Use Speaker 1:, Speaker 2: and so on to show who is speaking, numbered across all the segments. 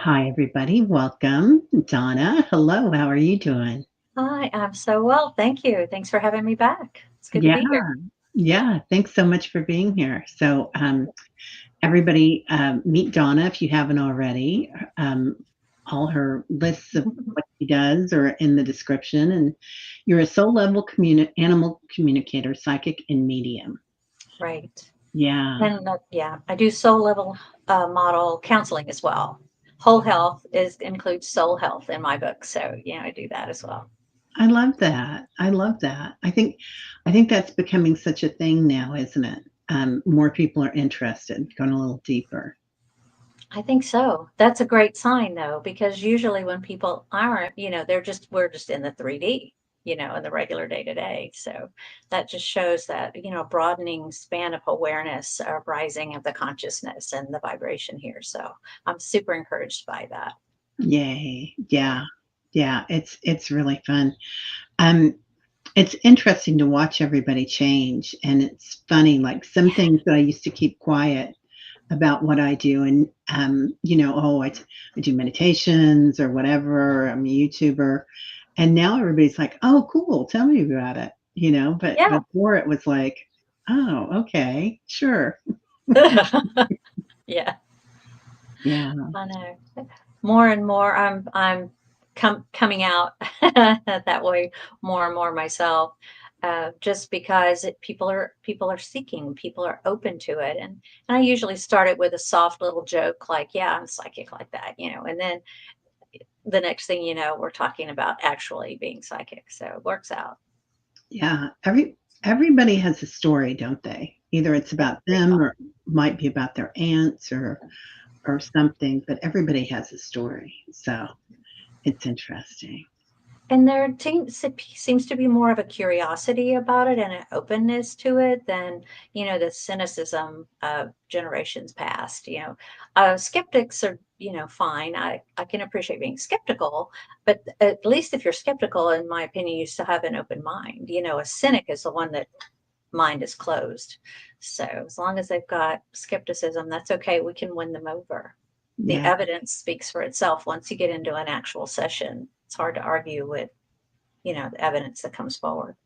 Speaker 1: Hi, everybody. Welcome. Donna. Hello. How are you doing?
Speaker 2: Hi, I'm so well. Thank you. Thanks for having me back. It's good to
Speaker 1: Yeah.
Speaker 2: be here.
Speaker 1: Yeah. Thanks so much for being here. Everybody, meet Donna if you haven't already. All her lists of what she does are in the description. And you're a soul level animal communicator, psychic, and medium.
Speaker 2: Right.
Speaker 1: Yeah.
Speaker 2: And yeah, I do soul level model counseling as well. Whole health is includes soul health in my book. So, yeah, I do that as well.
Speaker 1: I love that. I love that. I think that's becoming such a thing now, isn't it? More people are interested, going a little deeper.
Speaker 2: I think so. That's a great sign though, because usually when people aren't, we're just in the 3D, in the regular day to day. So that just shows that, broadening span of awareness, rising of the consciousness and the vibration here. So I'm super encouraged by that.
Speaker 1: Yay. Yeah. Yeah. It's really fun. Um, it's interesting to watch everybody change. And it's funny, like some things that I used to keep quiet about what I do. And, I do meditations or whatever. I'm a YouTuber. And now everybody's like, oh, cool. Tell me about it. But
Speaker 2: Yeah.
Speaker 1: before it was like, oh, okay, sure.
Speaker 2: Yeah.
Speaker 1: Yeah.
Speaker 2: I know. More and more, I'm coming out that way more and more myself, just because people are seeking, people are open to it, and I usually start it with a soft little joke like, "Yeah, I'm psychic like that," and then the next thing you know, we're talking about actually being psychic, so it works out.
Speaker 1: Yeah. Everybody has a story, don't they? Either it's about them or might be about their aunts or something, but everybody has a story. So it's interesting.
Speaker 2: And there seems to be more of a curiosity about it and an openness to it than, the cynicism of generations past. Skeptics are, fine. I can appreciate being skeptical, but at least if you're skeptical, in my opinion, you still have an open mind. A cynic is the one that mind is closed. So as long as they've got skepticism, that's okay. We can win them over. The
Speaker 1: Yeah.
Speaker 2: evidence speaks for itself. Once you get into an actual session, it's hard to argue with, the evidence that comes forward.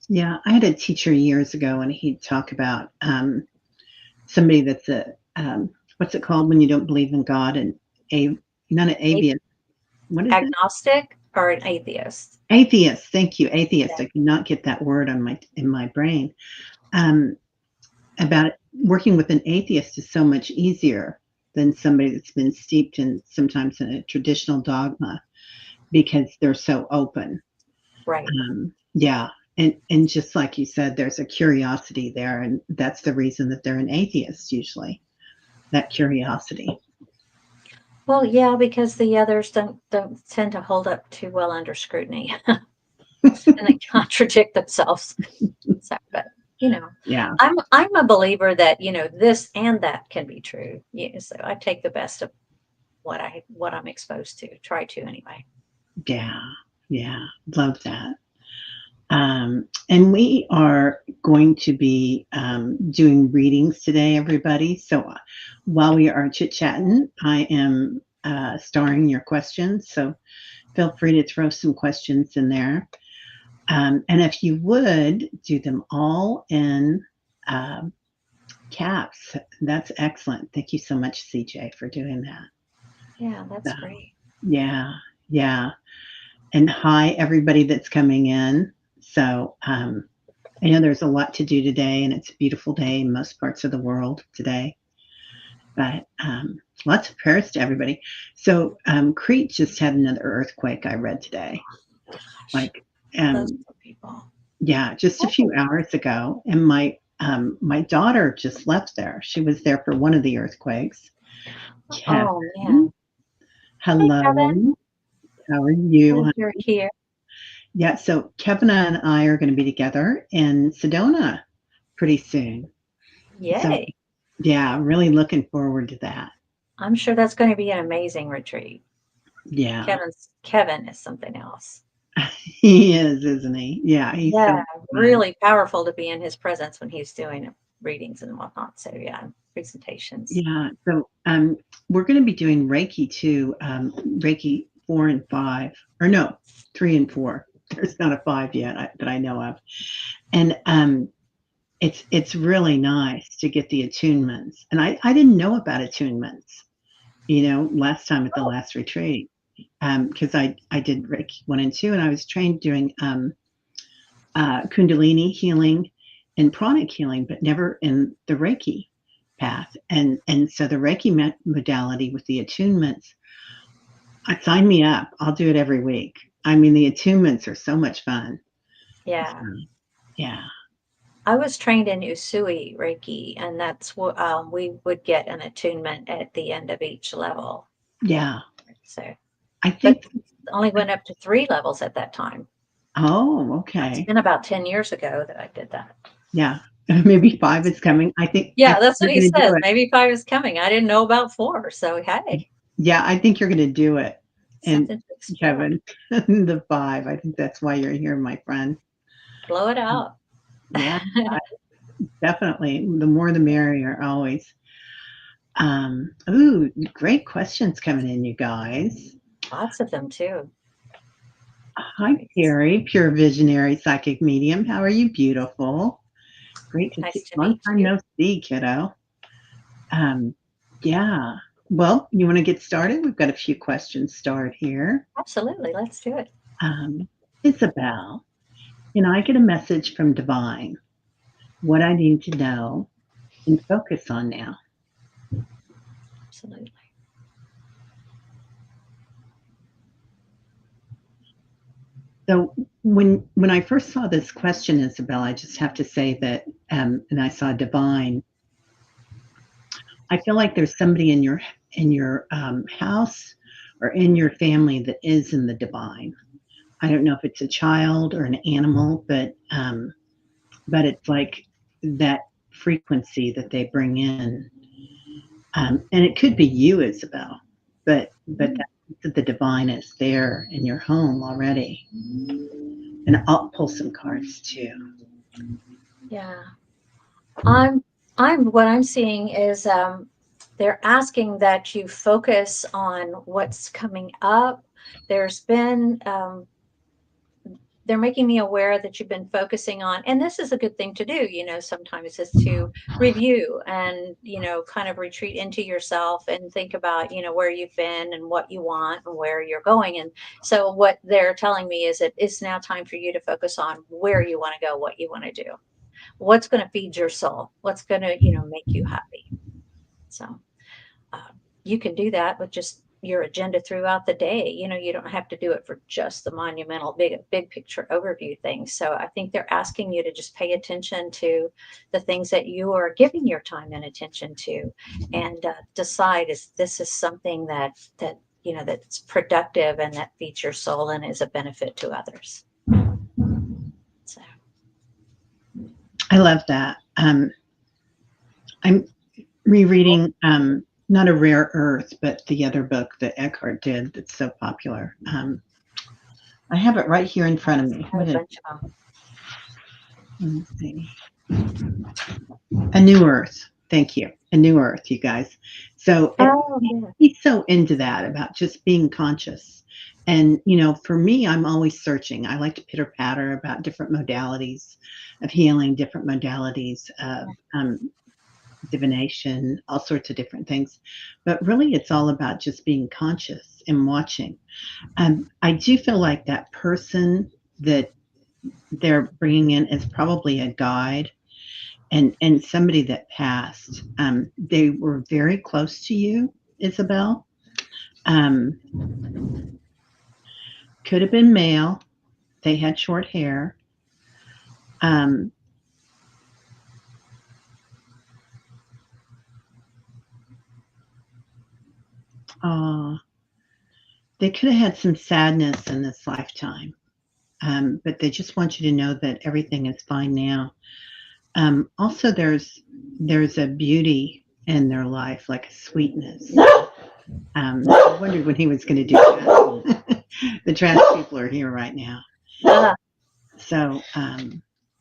Speaker 1: Yeah. I had a teacher years ago and he'd talk about somebody that's what's it called when you don't believe in God and a not an atheist. What is it?
Speaker 2: Agnostic or an atheist?
Speaker 1: Atheist. Thank you.
Speaker 2: Yeah.
Speaker 1: Atheist. I could not get that word on my brain. Um, about it, working with an atheist is so much easier than somebody that's been steeped in sometimes in a traditional dogma because they're so open.
Speaker 2: Right.
Speaker 1: Yeah. And just like you said, there's a curiosity there, and that's the reason that they're an atheist usually. That curiosity.
Speaker 2: Well, yeah, because the others don't tend to hold up too well under scrutiny, and they contradict themselves. So, but
Speaker 1: Yeah.
Speaker 2: I'm a believer that this and that can be true. Yeah, so I take the best of what I'm exposed to. Try to anyway.
Speaker 1: Yeah. Yeah. Love that. And we are going to be doing readings today, everybody. So while we are chit chatting, I am starring your questions. So feel free to throw some questions in there. And if you would do them all in um, caps, that's excellent. Thank you so much, CJ, for doing that.
Speaker 2: Yeah,
Speaker 1: So,
Speaker 2: that's great.
Speaker 1: yeah, yeah. And hi, everybody that's coming in. So, I know there's a lot to do today, and it's a beautiful day in most parts of the world today. But lots of prayers to everybody. So, Crete just had another earthquake, I read today.
Speaker 2: Gosh,
Speaker 1: Like,
Speaker 2: those
Speaker 1: um,
Speaker 2: poor people.
Speaker 1: yeah, just a few
Speaker 2: Oh,
Speaker 1: hours ago. And my daughter just left there. She was there for one of the earthquakes.
Speaker 2: oh
Speaker 1: Kevin,
Speaker 2: man. Hey, Kevin.
Speaker 1: hello. How are you?
Speaker 2: Glad you're here.
Speaker 1: Yeah, so Kevin and I are going to be together in Sedona pretty soon. So,
Speaker 2: Yay.
Speaker 1: yeah, really looking forward to that.
Speaker 2: I'm sure that's going to be an amazing retreat.
Speaker 1: Yeah,
Speaker 2: Kevin is something else.
Speaker 1: he is, isn't he? Yeah, he's
Speaker 2: Yeah,
Speaker 1: so fun.
Speaker 2: really powerful to be in his presence when he's doing it. readings and whatnot. So yeah, presentations.
Speaker 1: Yeah. So we're going to be doing Reiki too. Reiki 4 and 5, or no, 3 and 4. There's not a 5 yet that I know of. And it's really nice to get the attunements. And I didn't know about attunements, last time at the last retreat, because I did Reiki 1 and 2, and I was trained doing Kundalini healing and pranic healing, but never in the Reiki path. And so the Reiki modality with the attunements, sign me up. I'll do it every week. I mean, the attunements are so much fun.
Speaker 2: Yeah.
Speaker 1: So, yeah.
Speaker 2: I was trained in Usui Reiki, and that's what we would get an attunement at the end of each level.
Speaker 1: Yeah.
Speaker 2: So
Speaker 1: I think
Speaker 2: only went up to 3 levels at that time.
Speaker 1: Oh, okay.
Speaker 2: It's been about 10 years ago that I did that.
Speaker 1: Yeah. Maybe 5 is coming. I think.
Speaker 2: Yeah, that's what he says. Maybe 5 is coming. I didn't know about 4. So, hey.
Speaker 1: Yeah, I think you're going to do it.
Speaker 2: Something
Speaker 1: And
Speaker 2: to explore.
Speaker 1: Kevin, the 5. I think that's why you're here, my friend.
Speaker 2: Blow it out.
Speaker 1: Yeah, definitely. The more the merrier, always. Ooh, great questions coming in, you guys.
Speaker 2: Lots of them, too.
Speaker 1: Hi, Teri, pure visionary psychic medium. How are you, beautiful? Great to see you. Long time no see, kiddo. Yeah. Well, you want to get started? We've got a few questions started here.
Speaker 2: Absolutely. Let's do it.
Speaker 1: Isabel, can I get a message from Divine? What I need to know and focus on now?
Speaker 2: Absolutely.
Speaker 1: So when I first saw this question, Isabel, I just have to say that, and I saw Divine, I feel like there's somebody in your house or in your family that is in the divine. I don't know if it's a child or an animal, but it's like that frequency that they bring in, and it could be you, Isabel, but that the divine is there in your home already. And I'll pull some cards too.
Speaker 2: Yeah, what I'm seeing is they're asking that you focus on what's coming up. There's been they're making me aware that you've been focusing on, and this is a good thing to do, sometimes is to review and, kind of retreat into yourself and think about, where you've been and what you want and where you're going. And so what they're telling me is that it's now time for you to focus on where you want to go, what you want to do, what's going to feed your soul, what's going to, make you happy. So you can do that with just your agenda throughout the day. You don't have to do it for just the monumental big picture overview things. So I think they're asking you to just pay attention to the things that you are giving your time and attention to, and decide is something that's productive and that feeds your soul and is a benefit to others. So
Speaker 1: I love that. I'm rereading not A Rare Earth, but the other book that Eckhart did that's so popular. I have it right here in front of me. What is it? Let me see. A New Earth. Thank you. A New Earth, you guys. So he's so into that, about just being conscious. And, for me, I'm always searching. I like to pitter patter about different modalities of healing, different modalities of divination, all sorts of different things. But really, it's all about just being conscious and watching. I do feel like that person that they're bringing in is probably a guide and somebody that passed. They were very close to you, Isabel. Could have been male. They had short hair. They could have had some sadness in this lifetime, but they just want you to know that everything is fine now. Also, there's a beauty in their life, like a sweetness. I wondered when he was going to do that. The trans people are here right now. So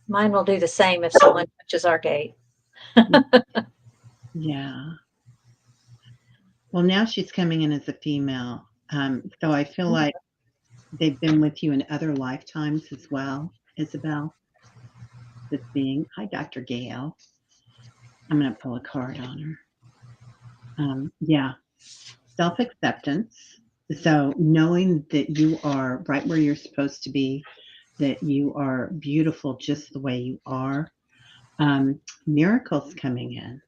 Speaker 2: mine will do the same if someone touches our gate.
Speaker 1: Yeah. Well, now she's coming in as a female. So I feel like they've been with you in other lifetimes as well, Isabel. This being, hi, Dr. Gail. I'm going to pull a card on her. Yeah, self acceptance. So knowing that you are right where you're supposed to be, that you are beautiful just the way you are. Miracles coming in.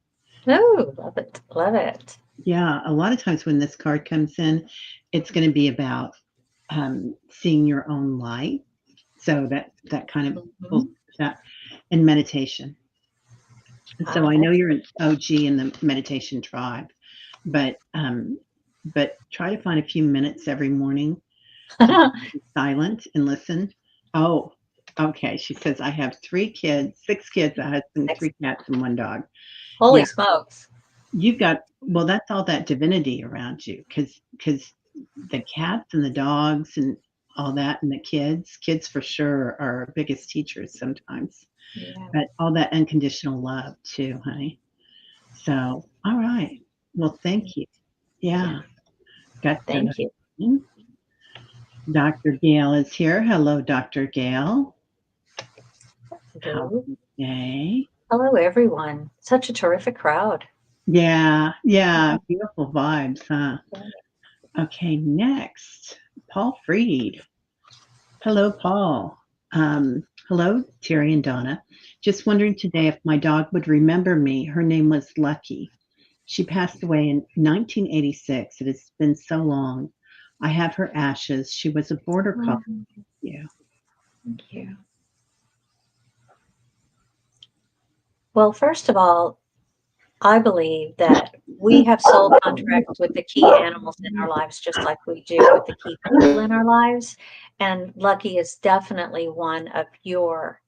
Speaker 2: Oh, love it. Love it.
Speaker 1: Yeah, a lot of times when this card comes in, it's going to be about seeing your own light. So that kind of pulls that, and meditation. So I know you're an OG in the meditation tribe, but try to find a few minutes every morning to be silent and listen. Oh, okay. She says I have 6 kids, a husband, 3 cats, and 1 dog.
Speaker 2: Holy
Speaker 1: Yeah,
Speaker 2: smokes.
Speaker 1: you've got, well, that's all that divinity around you, because the cats and the dogs and all that, and the kids for sure are our biggest teachers sometimes.
Speaker 2: Yeah.
Speaker 1: But all that unconditional love too, honey. So, all right. Well, thank you. Yeah. Got
Speaker 2: Thank you.
Speaker 1: Dr. Gail is here. Hello, Dr. Gail. How
Speaker 2: Hello.
Speaker 1: today?
Speaker 2: Hello, everyone. Such a terrific crowd.
Speaker 1: Yeah, beautiful vibes, huh? Okay, next, Paul Freed. Hello, Paul. Hello, Teri and Donna. Just wondering today if my dog would remember me. Her name was Lucky. She passed away in 1986. It has been so long. I have her ashes. She was a border collie. Yeah.
Speaker 2: Thank you. Well, first of all, I believe that we have soul contracts with the key animals in our lives, just like we do with the key people in our lives. And Lucky is definitely one of your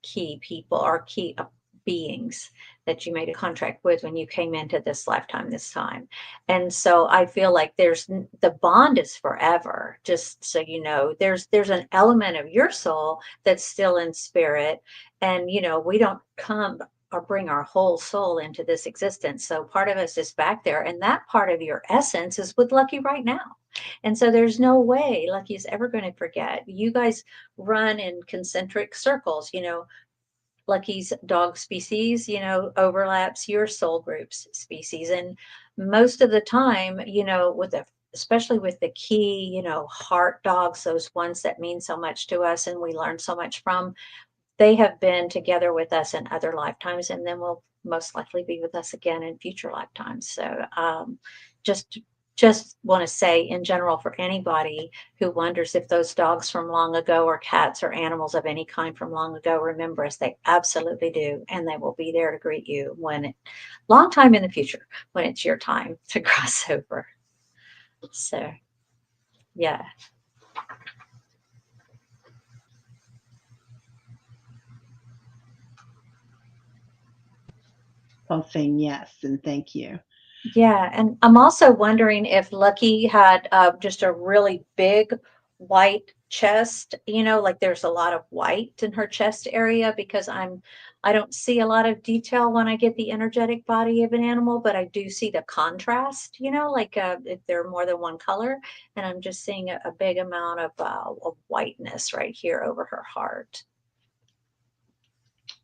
Speaker 2: key people or key beings that you made a contract with when you came into this lifetime this time. And so I feel like the bond is forever. Just so you know, there's an element of your soul that's still in spirit, and we don't come or bring our whole soul into this existence. So part of us is back there, and that part of your essence is with Lucky right now. And so there's no way Lucky is ever going to forget. You guys run in concentric circles. Lucky's dog species, overlaps your soul group's species. And most of the time, especially with the key, heart dogs, those ones that mean so much to us and we learn so much from, they have been together with us in other lifetimes and then will most likely be with us again in future lifetimes. So just just want to say in general, for anybody who wonders if those dogs from long ago or cats or animals of any kind from long ago remember us, they absolutely do, and they will be there to greet you long time in the future, when it's your time to cross over. So yeah.
Speaker 1: Paul saying yes and thank you.
Speaker 2: Yeah, and I'm also wondering if Lucky had just a really big white chest, like there's a lot of white in her chest area, because I don't see a lot of detail when I get the energetic body of an animal, but I do see the contrast, like if they're more than one color, and I'm just seeing a big amount of whiteness right here over her heart.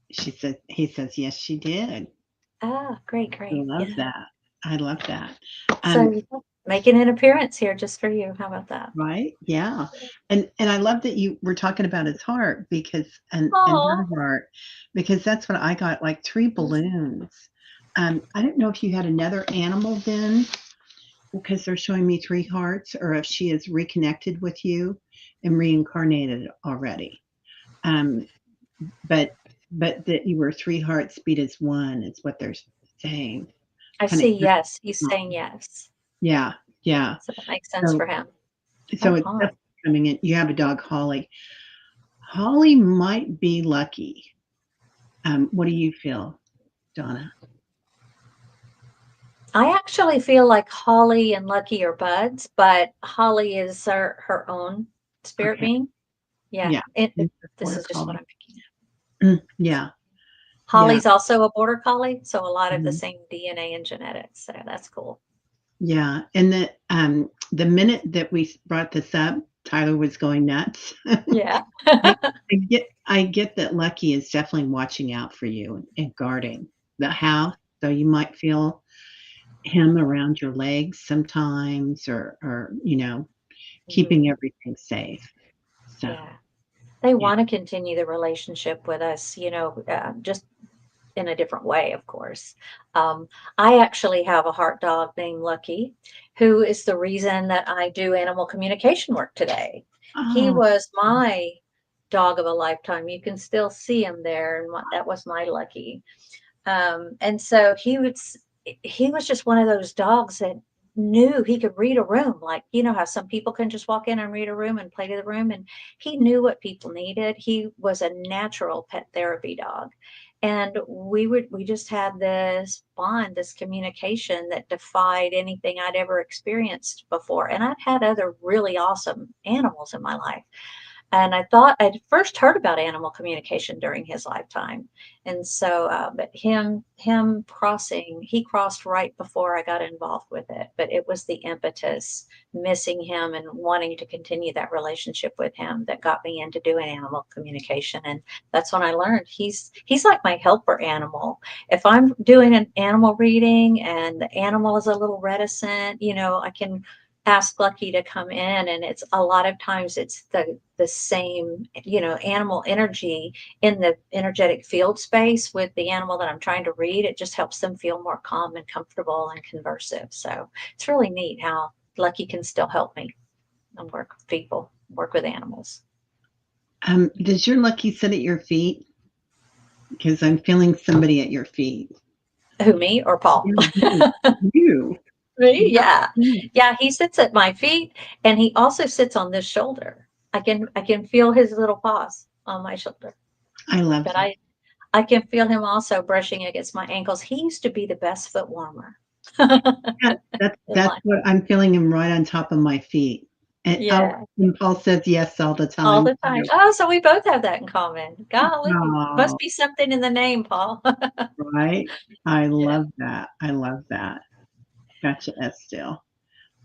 Speaker 1: He says yes, she did.
Speaker 2: Ah, great,
Speaker 1: I
Speaker 2: great.
Speaker 1: love
Speaker 2: Yeah.
Speaker 1: that. I love that.
Speaker 2: So making an appearance here just for you. How about that?
Speaker 1: Right? Yeah. And I love that you were talking about his heart, because and
Speaker 2: Oh,
Speaker 1: her heart, because that's what I got, like 3 balloons. I don't know if you had another animal then, because they're showing me 3 hearts, or if she is reconnected with you and reincarnated already. But that you were 3 hearts beat as one is what they're saying.
Speaker 2: I
Speaker 1: Kind of,
Speaker 2: see yes. He's saying yes.
Speaker 1: yeah, yeah.
Speaker 2: So that makes sense
Speaker 1: So
Speaker 2: for him.
Speaker 1: it's
Speaker 2: Oh,
Speaker 1: definitely coming in. You have a dog, Holly. Holly might be Lucky. What do you feel, Donna?
Speaker 2: I actually feel like Holly and Lucky are buds, but Holly is her own spirit
Speaker 1: Okay.
Speaker 2: being. Yeah.
Speaker 1: Yeah.
Speaker 2: This
Speaker 1: Border
Speaker 2: is just what
Speaker 1: collie.
Speaker 2: I'm picking up.
Speaker 1: Yeah. Yeah.
Speaker 2: Holly's also a border collie, so a lot of the
Speaker 1: Mhm.
Speaker 2: same DNA and genetics. So that's cool.
Speaker 1: Yeah, and the minute that we brought this up, Tyler was going nuts.
Speaker 2: Yeah.
Speaker 1: I I get that Lucky is definitely watching out for you and guarding the house, so you might feel him around your legs sometimes or,
Speaker 2: Mhm.
Speaker 1: keeping everything safe. So,
Speaker 2: Yeah. They
Speaker 1: yeah.
Speaker 2: want to continue the relationship with us, just in a different way, of course. Um, I actually have a heart dog named Lucky, who is the reason that I do animal communication work today. He
Speaker 1: Oh,
Speaker 2: was my dog of a lifetime. You can still see him there, and that was my Lucky. And so he was just one of those dogs that knew he could read a room. Like, you know how some people can just walk in and read a room and play to the room, and he knew what people needed. He was a natural pet therapy dog. And we just had this bond, this communication that defied anything I'd ever experienced before. And I've had other really awesome animals in my life. And I thought I'd first heard about animal communication during his lifetime. And so, but he crossed right before I got involved with it. But it was the impetus, missing him and wanting to continue that relationship with him, that got me into doing animal communication. And that's when I learned he's like my helper animal. If I'm doing an animal reading and the animal is a little reticent, I can ask Lucky to come in, and it's a lot of times it's the same, animal energy in the energetic field space with the animal that I'm trying to read. It just helps them feel more calm and comfortable and conversive. So it's really neat how Lucky can still help me and work with people, work with animals.
Speaker 1: does your Lucky sit at your feet? Because I'm feeling somebody at your feet.
Speaker 2: Who, me or Paul?
Speaker 1: Yeah, you. You.
Speaker 2: Me?
Speaker 1: Not
Speaker 2: Yeah.
Speaker 1: me.
Speaker 2: Yeah, he sits at my feet, and he also sits on this shoulder. I can feel his little paws on my shoulder.
Speaker 1: I love
Speaker 2: But
Speaker 1: that.
Speaker 2: I can feel him also brushing against my ankles. He used to be the best foot warmer
Speaker 1: Yeah,
Speaker 2: in
Speaker 1: that's
Speaker 2: life.
Speaker 1: what I'm feeling him right on top of my feet.
Speaker 2: Yeah,
Speaker 1: And Paul says yes all the
Speaker 2: all
Speaker 1: time
Speaker 2: the time.
Speaker 1: too.
Speaker 2: Oh, so we both have that in common. Golly, must
Speaker 1: Oh,
Speaker 2: be something in the name, Paul.
Speaker 1: right? I
Speaker 2: Yeah.
Speaker 1: love that. I love that. Gotcha, Estelle.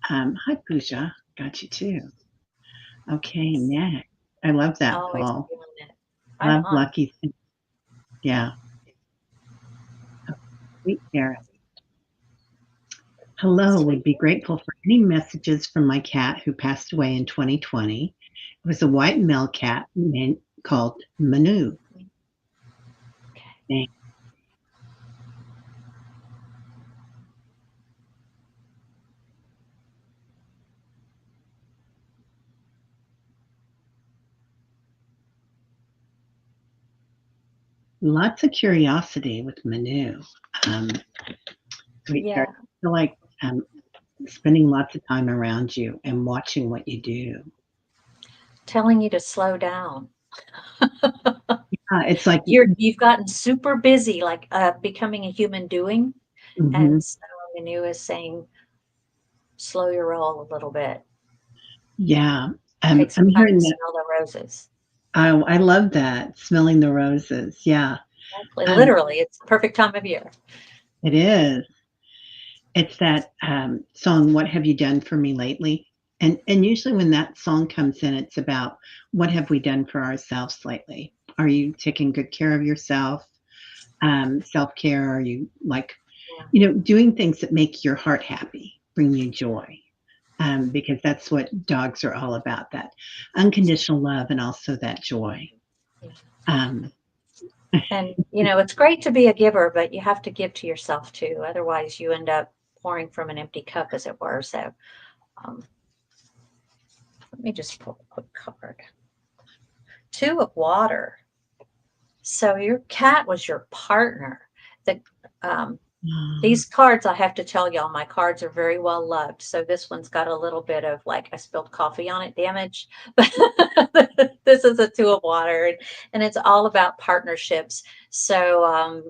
Speaker 1: Hi, Pooja. Got you too. Okay, next. I love that,
Speaker 2: Always
Speaker 1: Paul.
Speaker 2: feeling it. Right
Speaker 1: Love
Speaker 2: on.
Speaker 1: Lucky. Yeah. Sweet Karen. Hello, would
Speaker 2: Sweet.
Speaker 1: be grateful for any messages from my cat who passed away in 2020. It was a white male cat named, called Manu. Thanks. Lots of curiosity with Manu. Um, Sweet Karen.
Speaker 2: Yeah.
Speaker 1: I feel like spending lots of time around you and watching what you do.
Speaker 2: Telling you to slow down.
Speaker 1: It's like,
Speaker 2: You've gotten super busy, like becoming a human doing.
Speaker 1: mhm,
Speaker 2: And so Manu is saying, slow your roll a little bit.
Speaker 1: yeah.
Speaker 2: Take some
Speaker 1: I'm
Speaker 2: time to
Speaker 1: hearing that.
Speaker 2: smell the roses.
Speaker 1: I love that, smelling the roses. Yeah,
Speaker 2: Exactly.
Speaker 1: um,
Speaker 2: Literally, it's the perfect time of year.
Speaker 1: it is. It's that song, "What Have You Done for Me Lately?" And usually when that song comes in, it's about what have we done for ourselves lately? Are you taking good care of yourself? Self-care? Are you like,
Speaker 2: Yeah.
Speaker 1: doing things that make your heart happy, bring you joy? Because that's what dogs are all about, that unconditional love and also that joy.
Speaker 2: Yeah.
Speaker 1: Um,
Speaker 2: And, it's great to be a giver, but you have to give to yourself too. Otherwise, you end up pouring from an empty cup, as it were. So, um, let me just pull a quick card. Two of water. So, your cat was your partner. The um, These cards, I have to tell y'all, my cards are very well loved. So this one's got a little bit of, like, I spilled coffee on it damage. But this is a two of water, and it's all about partnerships. So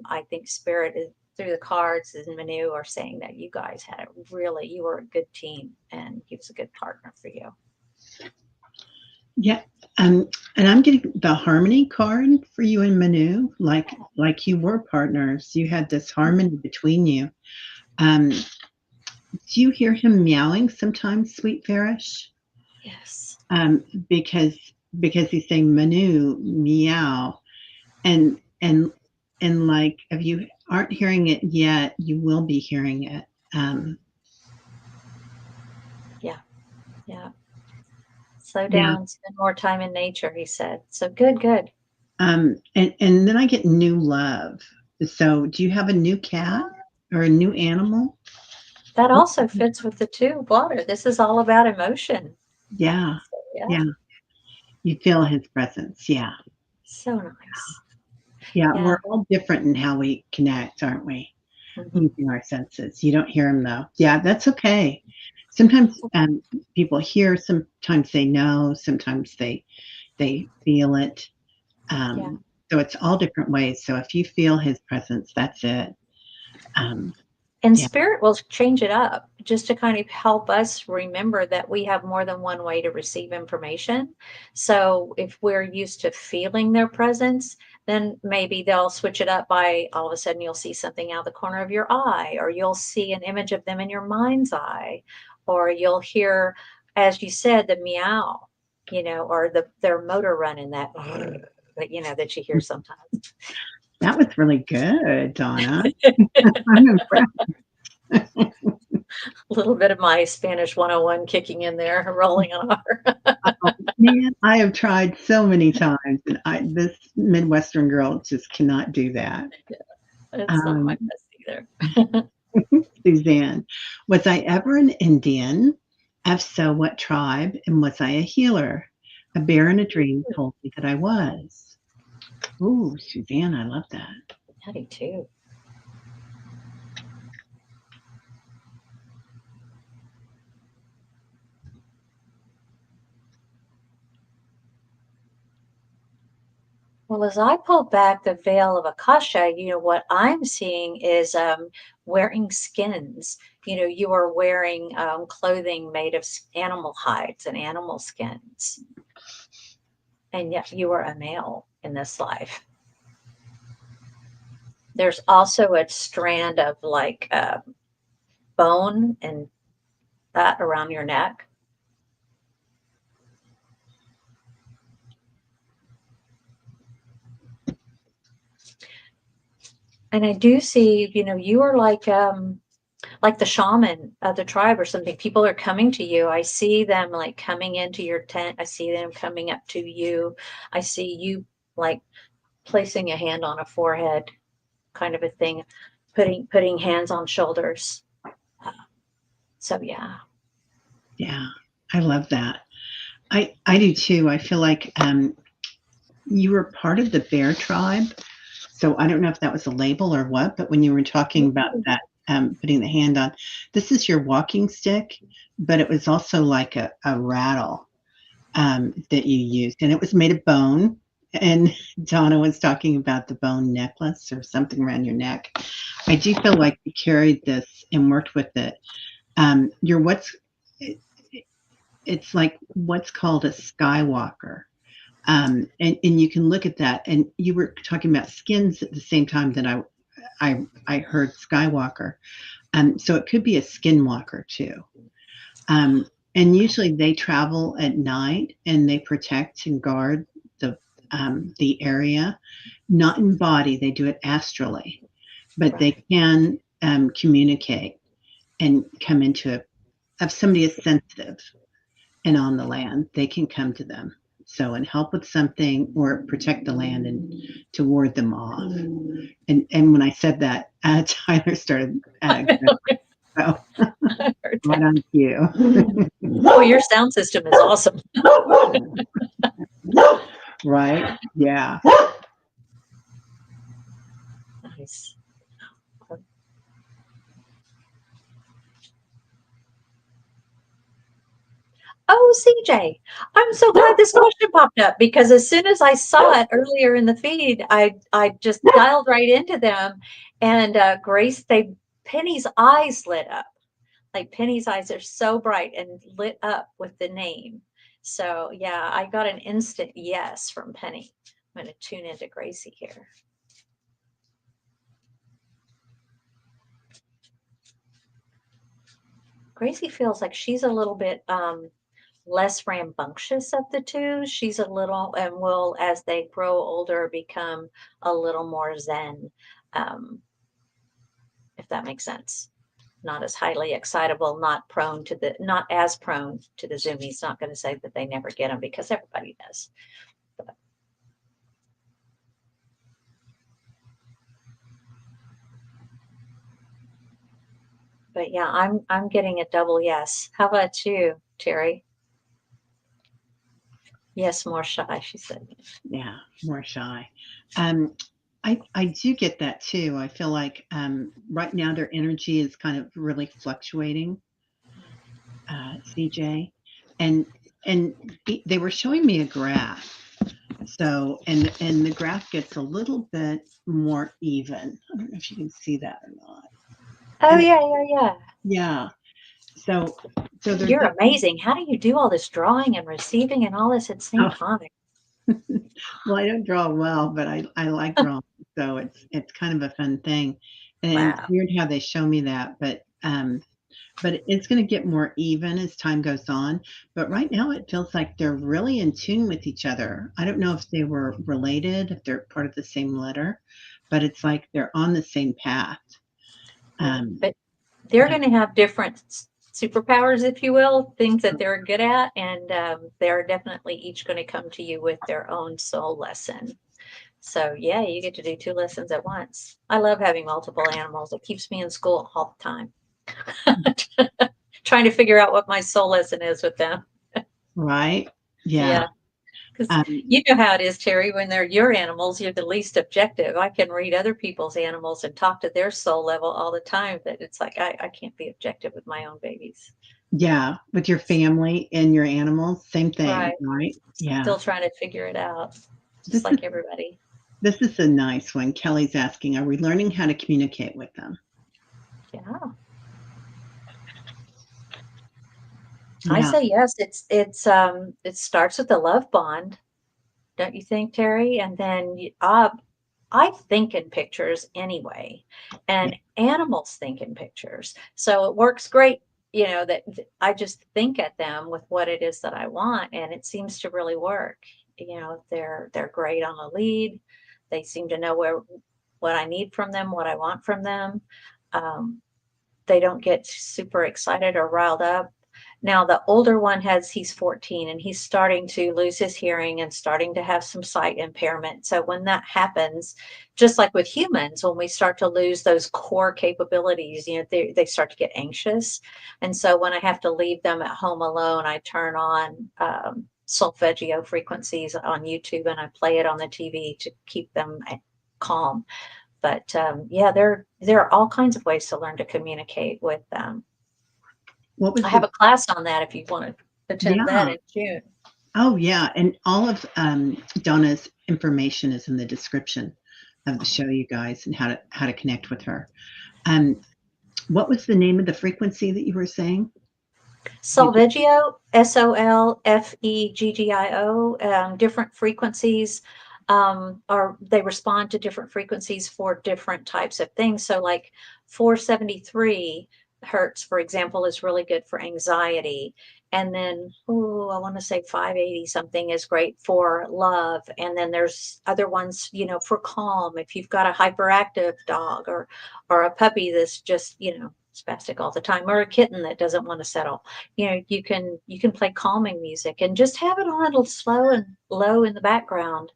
Speaker 2: I think Spirit is through the cards, and Manu are saying that you guys you were a good team, and he was a good partner for you.
Speaker 1: Yeah. And I'm getting the harmony card for you and Manu, like you were partners. You had this harmony between you. Um, do you hear him meowing sometimes, Sweet Farish?
Speaker 2: Yes.
Speaker 1: Um, because because he's saying Manu meow, and and and like if you aren't hearing it yet, you will be hearing it. Um,
Speaker 2: Yeah. Yeah. Slow
Speaker 1: yeah.
Speaker 2: down, spend more time in nature, he said. So good, good.
Speaker 1: And then I get new love. So, do you have a new cat or a new animal?
Speaker 2: That also fits with the two water. This is all about emotion.
Speaker 1: Yeah,
Speaker 2: So, yeah.
Speaker 1: yeah. You feel his presence. Yeah,
Speaker 2: So nice.
Speaker 1: yeah.
Speaker 2: Yeah.
Speaker 1: We're all different in how we connect, aren't we?
Speaker 2: Mhm.
Speaker 1: Using our senses. You don't hear him though. Yeah, that's okay. Sometimes people hear. Sometimes they know. Sometimes they feel it.
Speaker 2: Yeah.
Speaker 1: So it's all different ways. So if you feel his presence, that's it. Um,
Speaker 2: And
Speaker 1: yeah,
Speaker 2: spirit will change it up just to kind of help us remember that we have more than one way to receive information. So if we're used to feeling their presence, then maybe they'll switch it up by all of a sudden you'll see something out of the corner of your eye, or you'll see an image of them in your mind's eye, or you'll hear, as you said, the meow, or their motor running that that that you hear sometimes.
Speaker 1: that was really good, Donna. I'm impressed.
Speaker 2: A little bit of my Spanish 101 kicking in there, rolling on our.
Speaker 1: Man, I have tried so many times, and this Midwestern girl just cannot do that.
Speaker 2: It's not my
Speaker 1: Um,
Speaker 2: best either.
Speaker 1: Suzanne, was I ever an Indian? If so, what tribe? And was I a healer? A bear in a dream told me that I was. Ooh, Suzanne, I love that.
Speaker 2: I do too. Well, as I pull back the veil of Akasha, what I'm seeing is wearing skins. You are wearing clothing made of animal hides and animal skins. And yet you are a male in this life. There's also a strand of like bone and that around your neck. And I do see, you are like the shaman of the tribe or something. People are coming to you. I see them like coming into your tent. I see them coming up to you. I see you like placing a hand on a forehead, kind of a thing, putting hands on shoulders. So yeah.
Speaker 1: Yeah, I love that. I do too. I feel like you were part of the bear tribe. So I don't know if that was a label or what, but when you were talking about that, putting the hand on, this is your walking stick, but it was also like a rattle that you used, and it was made of bone. And Donna was talking about the bone necklace or something around your neck. I do feel like you carried this and worked with it. You're what's it, it's like what's called a skywalker. And you can look at that. And you were talking about skins at the same time that I heard Skywalker. So it could be a skinwalker too. Um, and usually they travel at night and they protect and guard the area, not in body. They do it astrally, but they
Speaker 2: Right.
Speaker 1: can communicate and come into it. If somebody is sensitive and on the land, they can come to them. So, and help with something or protect the land and to ward them off. And when I said that, Tyler started so right on cue.
Speaker 2: Oh, your sound system is awesome.
Speaker 1: Right? Yeah.
Speaker 2: Nice. Oh, CJ, I'm so glad this question popped up because as soon as I saw it earlier in the feed, I just dialed right into them, and Grace, Penny's eyes lit up. Like Penny's eyes are so bright and lit up with the name. So yeah, I got an instant yes from Penny. I'm going to tune into Gracie here. Gracie feels like she's a little bit less rambunctious of the two. She's a little, and will, as they grow older, become a little more zen, um, if that makes sense. Not as highly excitable, not as prone to the zoomies. Not going to say that they never get them, because everybody does. But yeah, I'm getting a double yes. How about you, Teri? Yes, more shy, she said.
Speaker 1: Yeah, more shy. I do get that too. I feel like right now their energy is kind of really fluctuating, CJ, and they were showing me a graph. So and the graph gets a little bit more even. I don't know if you can see that or not.
Speaker 2: Oh
Speaker 1: And
Speaker 2: yeah.
Speaker 1: yeah, so they're
Speaker 2: You're
Speaker 1: definitely.
Speaker 2: amazing. How do you do all this drawing and receiving and all this at the same
Speaker 1: Oh,
Speaker 2: time?
Speaker 1: well, I don't draw well, but I like drawing, so it's kind of a fun thing, and it's
Speaker 2: Wow.
Speaker 1: weird how they show me that, but it's going to get more even as time goes on. But right now, it feels like they're really in tune with each other. I don't know if they were related, if they're part of the same letter, but it's like they're on the same path.
Speaker 2: Right.
Speaker 1: Um,
Speaker 2: But they're going to have different superpowers, if you will, things that they're good at, and they're definitely each going to come to you with their own soul lesson. So yeah, you get to do 2 lessons at once. I love having multiple animals. It keeps me in school all the time, trying to figure out what my soul lesson is with them.
Speaker 1: right? Yeah.
Speaker 2: Yeah, because
Speaker 1: Um,
Speaker 2: you know how it is, Teri. When they're your animals, you're the least objective. I can read other people's animals and talk to their soul level all the time, but it's like I can't be objective with my own babies.
Speaker 1: yeah, with your family and your animals, same thing,
Speaker 2: Right.
Speaker 1: right? Yeah.
Speaker 2: Still trying to figure it out, just
Speaker 1: This is
Speaker 2: like everybody.
Speaker 1: this is a nice one. Kelly's asking, are we learning how to communicate with them?
Speaker 2: Yeah. I
Speaker 1: Yeah.
Speaker 2: say yes. It starts with the love bond, don't you think, Teri? And then I think in pictures anyway,
Speaker 1: Yeah.
Speaker 2: and animals think in pictures. So it works great, that I just think at them with what it is that I want, and it seems to really work. They're great on a lead. They seem to know what I need from them, what I want from them. Um, they don't get super excited or riled up. Now, the older one he's 14, and he's starting to lose his hearing and starting to have some sight impairment. So when that happens, just like with humans, when we start to lose those core capabilities, they start to get anxious. And so when I have to leave them at home alone, I turn on solfeggio frequencies on YouTube, and I play it on the TV to keep them calm. But yeah, there are all kinds of ways to learn to communicate with them.
Speaker 1: What
Speaker 2: I
Speaker 1: was
Speaker 2: have
Speaker 1: the
Speaker 2: a class on that if you want to attend that
Speaker 1: Yeah.
Speaker 2: in June.
Speaker 1: Oh, yeah, and all of, Donna's information is in the description of the show, you guys, and how to connect with her. Um, what was the name of the frequency that you were saying? You just
Speaker 2: Solfeggio, Solfeggio, different frequencies are they respond to different frequencies for different types of things. So like 473 hertz, for example, is really good for anxiety. And then, I want to say 580 something is great for love. And then there's other ones, for calm. If you've got a hyperactive dog or a puppy that's just, spastic all the time, or a kitten that doesn't want to settle, you can play calming music and just have it on a little slow and low in the background,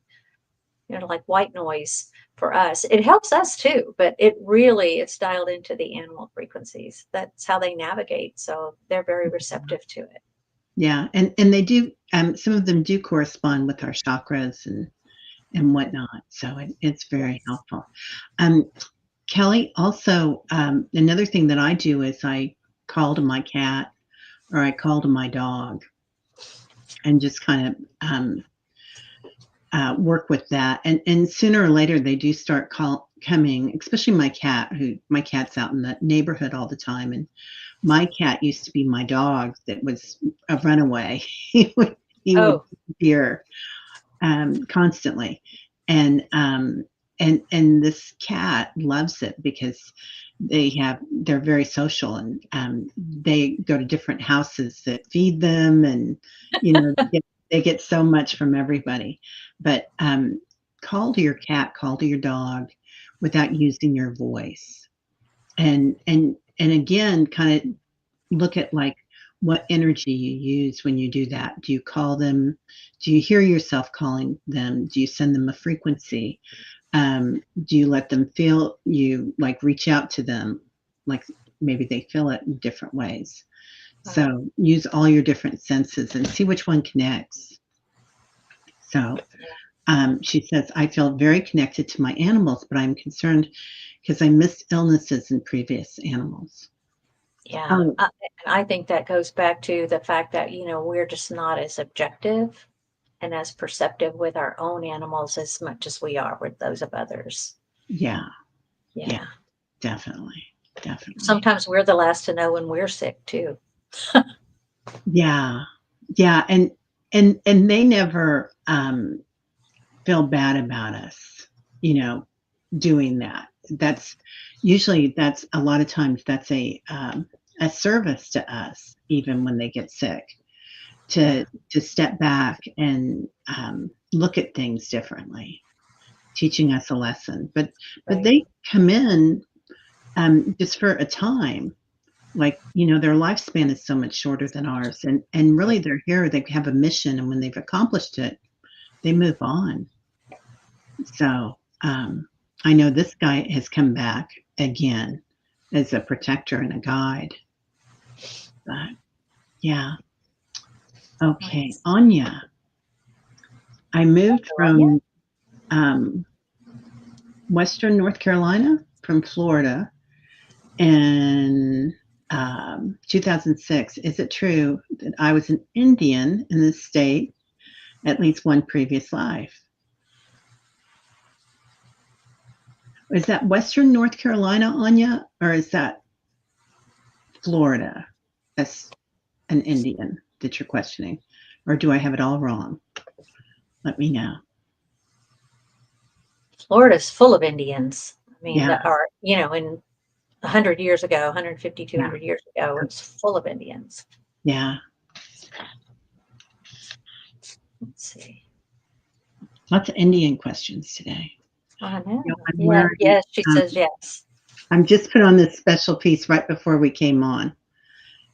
Speaker 2: like white noise. For us, it helps us too, but it's dialed into the animal frequencies. That's how they navigate, so they're very receptive to it.
Speaker 1: Yeah, and they do, some of them do correspond with our chakras and whatnot, so it's very
Speaker 2: Yes.
Speaker 1: helpful. Um, Kelly, also, another thing that I do is I call to my cat or I call to my dog and just kind of, work with that. And sooner or later, they do start coming, especially my cat's out in the neighborhood all the time. And my cat used to be my dog that was a runaway. he would
Speaker 2: Oh,
Speaker 1: disappear constantly. And and this cat loves it because they're very social, and they go to different houses that feed them, and they get so much from everybody. But call to your cat, call to your dog without using your voice, and again, kind of look at like what energy you use when you do that. Do you call them? Do you hear yourself calling them? Do you send them a frequency? Do you let them feel you, like reach out to them, like maybe they feel it in different ways?
Speaker 2: right.
Speaker 1: So use all your different senses and see which one connects. So she says, I feel very connected to my animals, but I'm concerned because I missed illnesses in previous animals.
Speaker 2: Yeah.
Speaker 1: Oh,
Speaker 2: And I think that goes back to the fact that, we're just not as objective and as perceptive with our own animals as much as we are with those of others.
Speaker 1: yeah, yeah,
Speaker 2: Yeah.
Speaker 1: definitely, definitely.
Speaker 2: Sometimes we're the last to know when we're sick too.
Speaker 1: Yeah, yeah, and they never feel bad about us, you know, doing that. That's a lot of times that's a service to us, even when they get sick,
Speaker 2: Yeah.
Speaker 1: to step back and look at things differently, teaching us a lesson. But
Speaker 2: Right.
Speaker 1: they come in just for a time. Like, their lifespan is so much shorter than ours, and
Speaker 2: Yeah.
Speaker 1: really they're here. They have a mission, and when they've accomplished it, they move on. So, I know this guy has come back again as a protector and a guide. But yeah, okay,
Speaker 2: Nice.
Speaker 1: Anya. I moved
Speaker 2: Hello, Anya.
Speaker 1: from um, Western North Carolina, from Florida, in 2006. Is it true that I was an Indian in this state at least one previous life? Is that Western North Carolina, Anya, or is that Florida? That's an Indian that you're questioning, or do I have it all wrong? Let me know.
Speaker 2: Florida's full of Indians. I mean,
Speaker 1: Yeah,
Speaker 2: that are, in 100 years ago, 150,
Speaker 1: yeah,
Speaker 2: 200 years ago, it's full of Indians.
Speaker 1: yeah.
Speaker 2: Let's see.
Speaker 1: Lots of Indian questions today.
Speaker 2: I know.
Speaker 1: I'm
Speaker 2: Yeah.
Speaker 1: wearing.
Speaker 2: Yes. She
Speaker 1: Um,
Speaker 2: says yes.
Speaker 1: I'm just put on this special piece right before we came on, and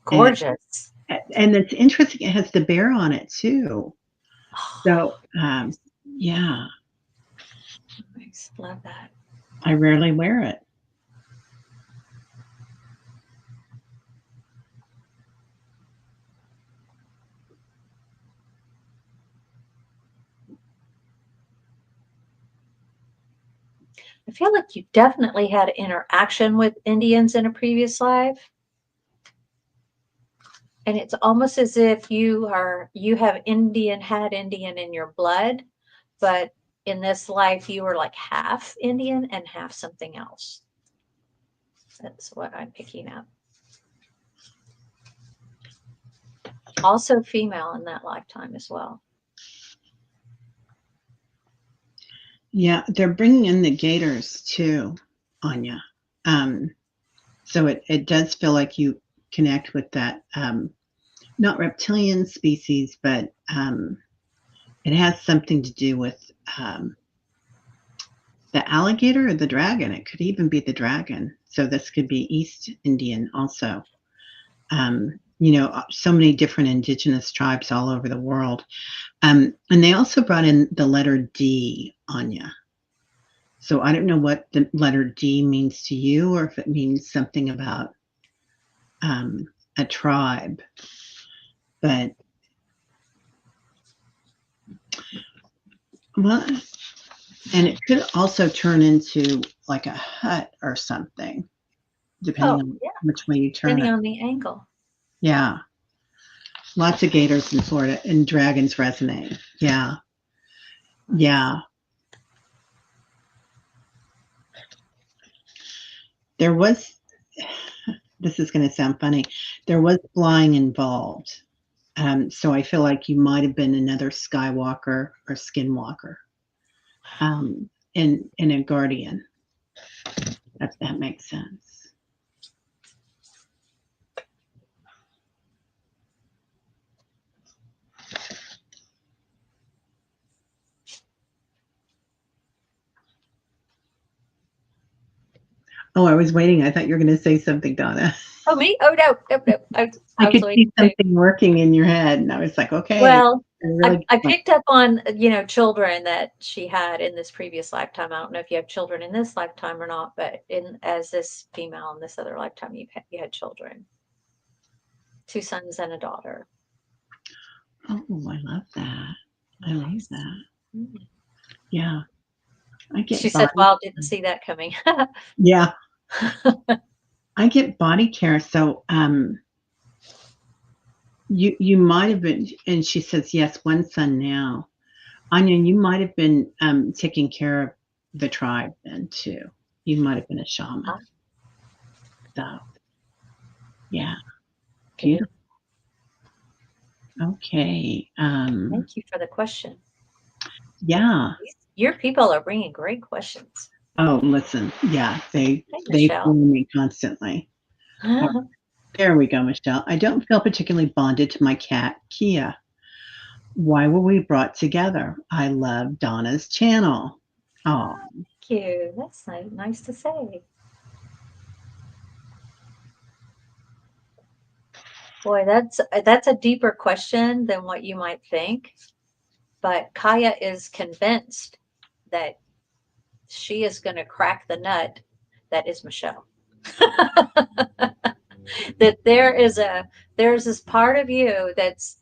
Speaker 2: Gorgeous.
Speaker 1: and it's interesting. It has the bear on it too. So yeah,
Speaker 2: Nice. Love that.
Speaker 1: I rarely wear it.
Speaker 2: I feel like you definitely had interaction with Indians in a previous life. And it's almost as if you have had Indian in your blood, but in this life you were like half Indian and half something else. That's what I'm picking up. Also female in that lifetime as well.
Speaker 1: Yeah, they're bringing in the gators too, Anya. Um, so it does feel like you connect with that, not reptilian species, but it has something to do with the alligator or the dragon. It could even be the dragon. So this could be East Indian also. So many different indigenous tribes all over the world. And they also brought in the letter D, Anya. So I don't know what the letter D means to you, or if it means something about a tribe. But well, and it could also turn into like a hut or something, depending
Speaker 2: Oh,
Speaker 1: on
Speaker 2: yeah,
Speaker 1: which way you turn
Speaker 2: depending
Speaker 1: it.
Speaker 2: on the angle.
Speaker 1: Yeah, lots of gators in Florida, and dragons resonate. Yeah,
Speaker 2: Nice.
Speaker 1: yeah. There was, this is going to sound funny, there was flying involved. So I feel like you might have been another Skywalker or Skinwalker, in a guardian. If that makes sense. Oh, I was waiting. I thought you were going to say something, Donna.
Speaker 2: Oh, me? Oh, no, no, no.
Speaker 1: I
Speaker 2: I was
Speaker 1: could see
Speaker 2: waiting too.
Speaker 1: something working in your head, and I was like, okay.
Speaker 2: Well,
Speaker 1: Really
Speaker 2: I picked up on, children that she had in this previous lifetime. I don't know if you have children in this lifetime or not, but as this female in this other lifetime, you had children, 2 sons and a daughter.
Speaker 1: Oh, I love that. I love
Speaker 2: Nice.
Speaker 1: that.
Speaker 2: Mm.
Speaker 1: Yeah. I
Speaker 2: She
Speaker 1: get
Speaker 2: said,
Speaker 1: body.
Speaker 2: "Wow, didn't see that coming."
Speaker 1: Yeah. I get body care. So, you might have been, and she says, yes, one son now. Anya, you might have been taking care of the tribe then too. You might have been a shaman.
Speaker 2: Ah,
Speaker 1: So, yeah,
Speaker 2: good.
Speaker 1: beautiful. Okay.
Speaker 2: Thank you for the question.
Speaker 1: Yeah.
Speaker 2: Your people are bringing great questions.
Speaker 1: Oh, listen. Yeah,
Speaker 2: Hey,
Speaker 1: they
Speaker 2: Michelle.
Speaker 1: fool me constantly. All right, there we go, Michelle. I don't feel particularly bonded to my cat, Kia. Why were we brought together? I love Donna's channel. Oh,
Speaker 2: Thank you. That's nice to say. Boy, that's a deeper question than what you might think. But Kaya is convinced that she is going to crack the nut that is Michelle. That there's this part of you that's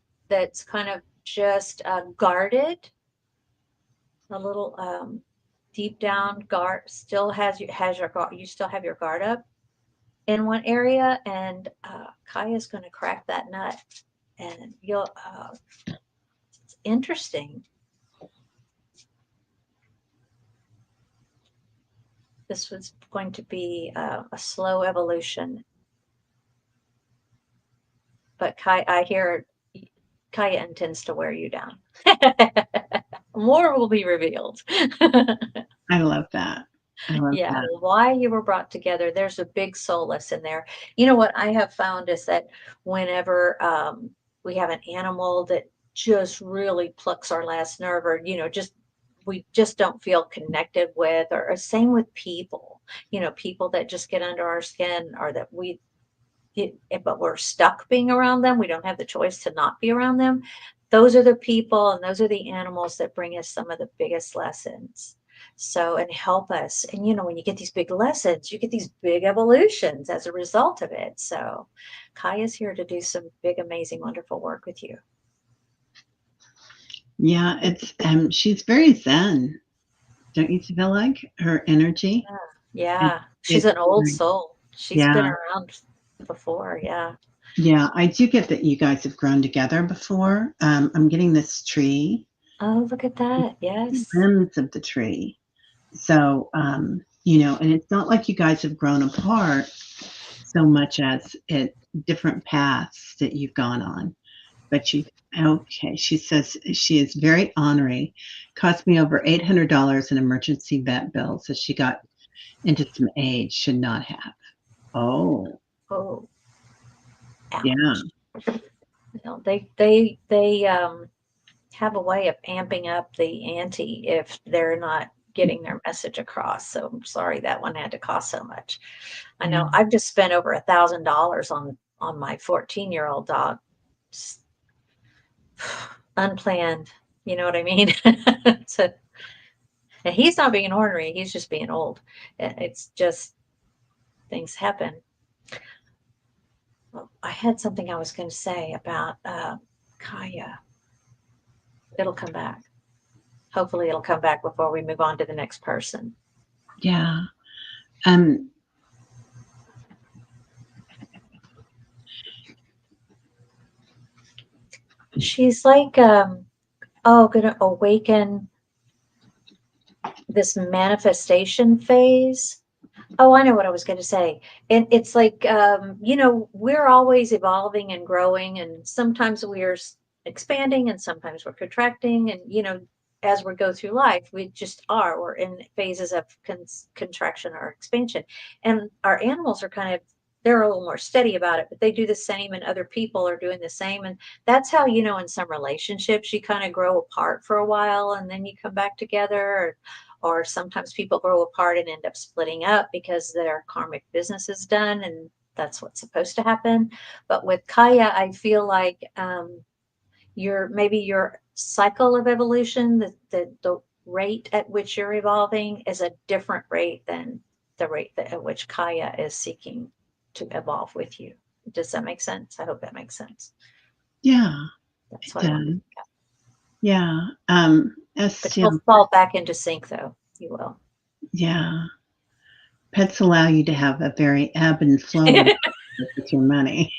Speaker 2: kind of just guarded, a little deep down guard, still has your guard, you still have your guard up in one area, and Kaya's going to crack that nut, and it's interesting. This was going to be a slow evolution, but I hear Kaya intends to wear you down. More will be revealed.
Speaker 1: I love that. I love
Speaker 2: Yeah,
Speaker 1: that.
Speaker 2: why you were brought together. There's a big soul lesson there. You know what I have found is that whenever we have an animal that just really plucks our last nerve, or just we just don't feel connected with, or same with people. People that just get under our skin, or that but we're stuck being around them. We don't have the choice to not be around them. Those are the people and those are the animals that bring us some of the biggest lessons. So, and help us. And, when you get these big lessons, you get these big evolutions as a result of it. So, Kaya's here to do some big, amazing, wonderful work with you.
Speaker 1: Yeah, it's she's very zen. Don't you feel like her energy?
Speaker 2: Yeah. She's
Speaker 1: It's
Speaker 2: an old soul. She's been
Speaker 1: yeah.
Speaker 2: around before. Yeah.
Speaker 1: Yeah, I do get that you guys have grown together before. I'm getting this tree,
Speaker 2: Oh, look at that. Yes.
Speaker 1: limbs of the tree. So, and it's not like you guys have grown apart so much as it different paths that you've gone on. But okay, she says she is very ornery. Cost me over $800 in emergency vet bills as she got into some age should not have. Oh,
Speaker 2: Oh,
Speaker 1: yeah.
Speaker 2: ouch. They have a way of amping up the ante if they're not getting their message across. So I'm sorry that one had to cost so much. I
Speaker 1: Yeah.
Speaker 2: know I've just spent over $1,000 on my 14-year-old dog. Just unplanned, you know what I mean? So, and he's not being ornery, he's just being old. It's just things happen. Well, I had something I was going to say about Kaya. It'll come back. Hopefully it'll come back before we move on to the next person.
Speaker 1: Yeah.
Speaker 2: She's like, gonna awaken this manifestation phase Oh, I know what I was going to say. And it's like, we're always evolving and growing, and sometimes we're expanding and sometimes we're contracting. And, as we go through life, we just are. We're in phases of contraction or expansion. And our animals are they're a little more steady about it, but they do the same, and other people are doing the same. And that's how, in some relationships, you kind of grow apart for a while and then you come back together. Or sometimes people grow apart and end up splitting up because their karmic business is done, and that's what's supposed to happen. But with Kaya, I feel like your cycle of evolution, the rate at which you're evolving is a different rate than the rate at which Kaya is seeking to evolve with you. Does that make sense? I hope that makes sense.
Speaker 1: Yeah,
Speaker 2: That's
Speaker 1: it
Speaker 2: what I want.
Speaker 1: does. Yeah.
Speaker 2: But you'll fall back into sync, though. You will.
Speaker 1: Yeah. Pets allow you to have a very ebb and flow with your money.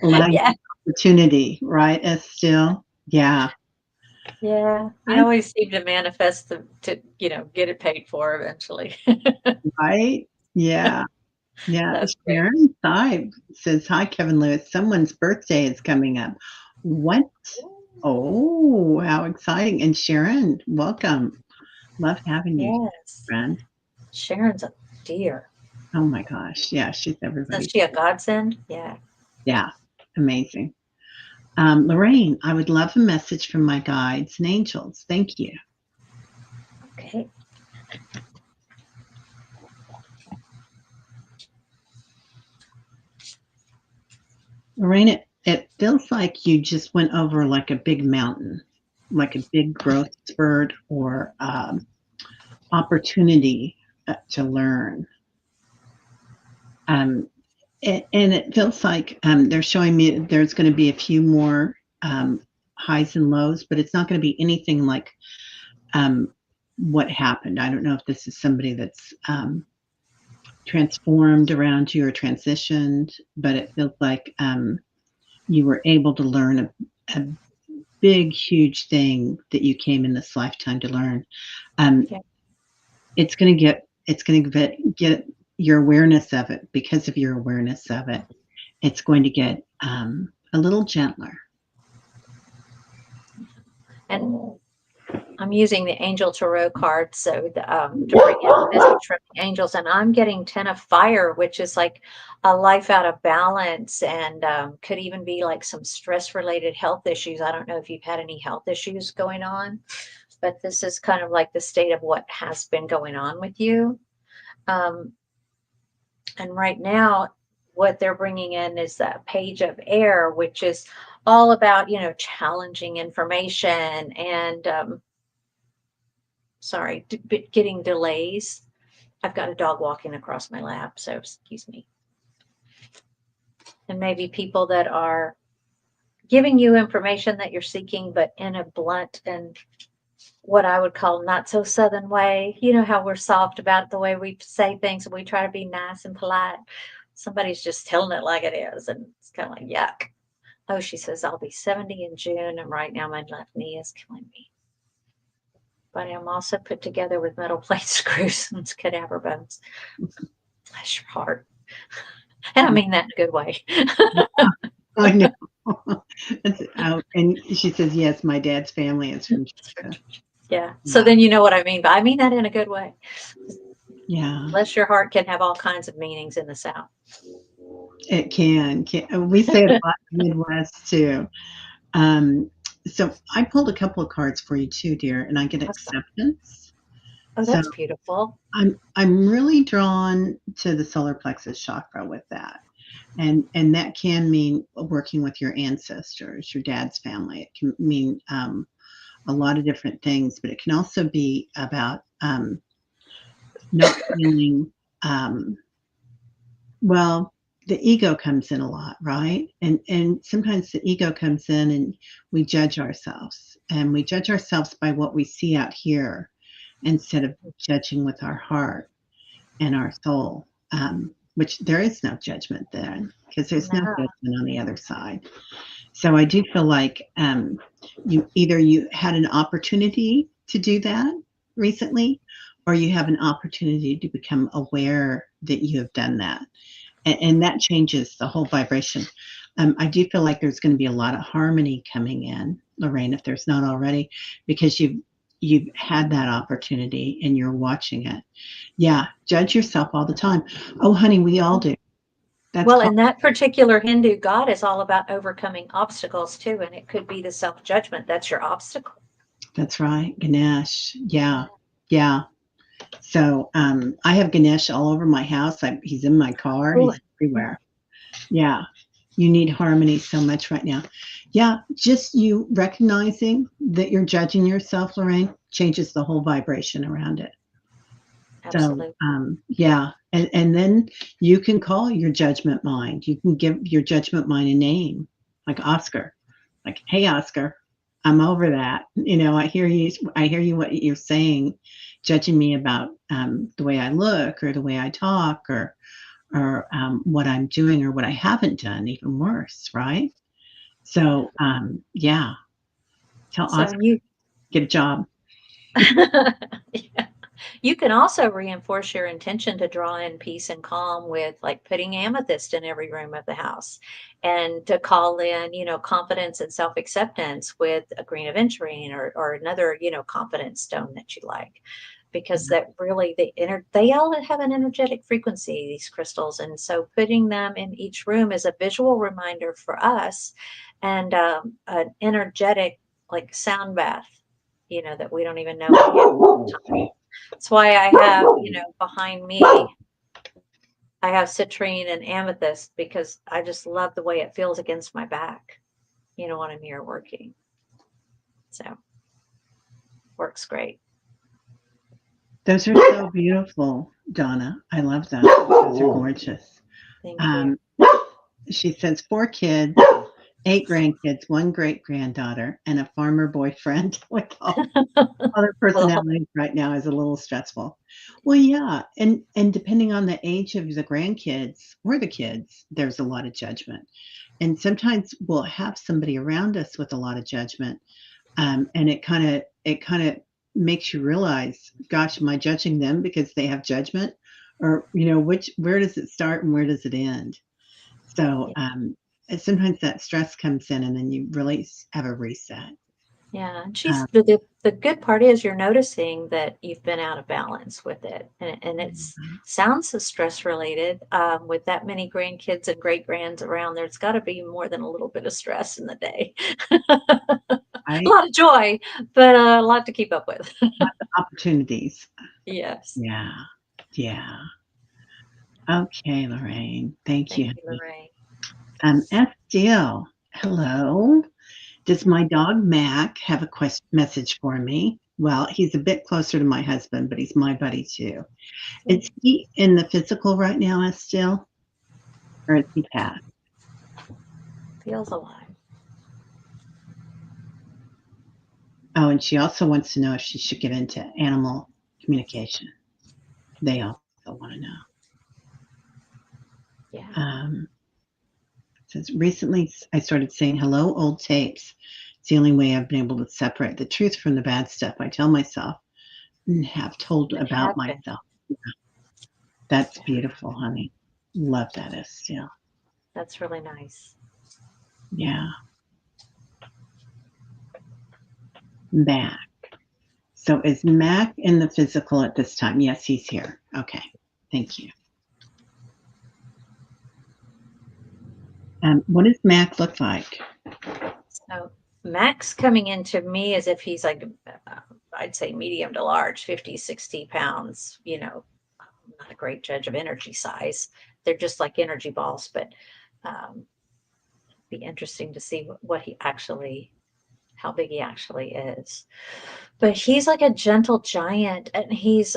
Speaker 1: Allow you opportunity, right, Estelle? Yeah.
Speaker 2: Yeah. You always seem to manifest to get it paid for eventually.
Speaker 1: Right? Yeah. Yeah.
Speaker 2: That's great.
Speaker 1: Sharon Sibe says, hi, Kevin Lewis. Someone's birthday is coming up. What? Oh, how exciting. And Sharon, welcome. Love having you, friend.
Speaker 2: Sharon's a dear.
Speaker 1: Oh my gosh. Yeah, she's everybody.
Speaker 2: Is she a godsend? Yeah.
Speaker 1: Yeah. Amazing. Lorraine, I would love a message from my guides and angels. Thank you.
Speaker 2: Okay.
Speaker 1: Lorraine, it feels like you just went over like a big mountain, like a big growth spurt or opportunity to learn. And it feels like they're showing me there's going to be a few more highs and lows, but it's not going to be anything like what happened. I don't know if this is somebody that's transformed around you or transitioned, but it feels like you were able to learn a big, huge thing that you came in this lifetime to learn. It's going to get your awareness of it. Because of your awareness of it, it's going to get a little gentler.
Speaker 2: And I'm using the Angel Tarot card, so to bring in a message from the angels, and I'm getting 10 of Fire, which is like a life out of balance, and could even be like some stress-related health issues. I don't know if you've had any health issues going on, but this is kind of like the state of what has been going on with you. And right now, what they're bringing in is that Page of Air, which is all about, challenging information and getting delays. I've got a dog walking across my lap, so excuse me. And maybe people that are giving you information that you're seeking, but in a blunt and what I would call not so Southern way. You know how we're soft about the way we say things and we try to be nice and polite. Somebody's just telling it like it is, and it's kind of like, yuck. Oh, she says, I'll be 70 in June, and right now my left knee is killing me. But I'm also put together with metal plate screws and cadaver bones. Bless your heart. And I mean that in a good way.
Speaker 1: I know. And she says, yes, my dad's family is from Georgia.
Speaker 2: Yeah. So then you know what I mean. But I mean that in a good way.
Speaker 1: Yeah.
Speaker 2: Bless your heart can have all kinds of meanings in the South.
Speaker 1: It can. We say it a lot in the Midwest too. So I pulled a couple of cards for you too, dear, and I get acceptance.
Speaker 2: Oh, that's beautiful.
Speaker 1: I'm really drawn to the solar plexus chakra with that. And that can mean working with your ancestors, your dad's family. It can mean a lot of different things, but it can also be about not feeling well. The ego comes in a lot, right? And sometimes the ego comes in and we judge ourselves, and we judge ourselves by what we see out here instead of judging with our heart and our soul, which there is no judgment then, because there's no judgment on the other side. So I do feel like you had an opportunity to do that recently, or you have an opportunity to become aware that you have done that. And that changes the whole vibration. I do feel like there's going to be a lot of harmony coming in, Lorraine, if there's not already, because you've had that opportunity and you're watching it. Yeah, judge yourself all the time. Oh, honey, we all do. That's
Speaker 2: Well,
Speaker 1: called,
Speaker 2: and that particular Hindu god is all about overcoming obstacles too, and it could be the self-judgment. That's your obstacle.
Speaker 1: that's right, Ganesh. Yeah, yeah. So I have Ganesh all over my house. He's in my car.
Speaker 2: Oh,
Speaker 1: He's everywhere. Yeah. You need harmony so much right now. Yeah. Just you recognizing that you're judging yourself, Lorraine, changes the whole vibration around it. So,
Speaker 2: absolutely.
Speaker 1: yeah. And then you can call your judgment mind. You can give your judgment mind a name, like Oscar. Like, hey, Oscar, I'm over that. You know, I hear you. I hear you. What you're saying, judging me about the way I look or the way I talk or what I'm doing or what I haven't done. Even worse, right? So, yeah. Tell
Speaker 2: So
Speaker 1: Oscar,
Speaker 2: you
Speaker 1: get a job.
Speaker 2: yeah. You can also reinforce your intention to draw in peace and calm with like putting amethyst in every room of the house, and to call in, confidence and self-acceptance with a green aventurine or another, confidence stone that you like. Because that really they all have an energetic frequency, these crystals. And so putting them in each room is a visual reminder for us, and an energetic like sound bath, that we don't even know we get all the time. That's why I have, behind me, I have citrine and amethyst, because I just love the way it feels against my back, when I'm here working. So works great.
Speaker 1: Those are so beautiful, Donna. I love them. Those are gorgeous.
Speaker 2: Thank you.
Speaker 1: Um, she says 4 kids, 8 grandkids, 1 great granddaughter, and a farmer boyfriend. With all other
Speaker 2: Well,
Speaker 1: personalities right now is a little stressful. Well, yeah, and depending on the age of the grandkids or the kids, there's a lot of judgment. And sometimes we'll have somebody around us with a lot of judgment, and it kind of makes you realize, gosh, am I judging them because they have judgment, or where does it start and where does it end? So and sometimes that stress comes in, and then you really have a reset.
Speaker 2: yeah, and
Speaker 1: Um,
Speaker 2: the good part is you're noticing that you've been out of balance with it, and it's sounds so stress related. With that many grandkids and great grands around, there's got to be more than a little bit of stress in the day. A
Speaker 1: I
Speaker 2: lot of joy, but a lot to keep up with.
Speaker 1: opportunities.
Speaker 2: Yes.
Speaker 1: Yeah, yeah. Okay, Lorraine. Thank
Speaker 2: Thank
Speaker 1: you,
Speaker 2: you,
Speaker 1: honey.
Speaker 2: Lorraine.
Speaker 1: Estill, hello. Does my dog Mac have a message for me? Well, he's a bit closer to my husband, but he's my buddy too. Is he in the physical right now, Estill, or is he past?
Speaker 2: Feels alive.
Speaker 1: Oh, and she also wants to know if she should get into animal communication. They also want to know.
Speaker 2: Yeah.
Speaker 1: Says recently I started saying hello, old tapes. It's the only way I've been able to separate the truth from the bad stuff I tell myself and have told
Speaker 2: It
Speaker 1: about
Speaker 2: happened.
Speaker 1: myself. That's beautiful, honey. Love that, Estill.
Speaker 2: That's really nice.
Speaker 1: Yeah. Mac. So is Mac in the physical at this time? Yes, he's here. Okay. Thank you. What does Mac look like?
Speaker 2: So Max coming into me as if he's like, I'd say medium to large, 50, 60 pounds. I'm not a great judge of energy size. They're just like energy balls, but um, be interesting to see what he actually, how big he actually is. But he's like a gentle giant, and he's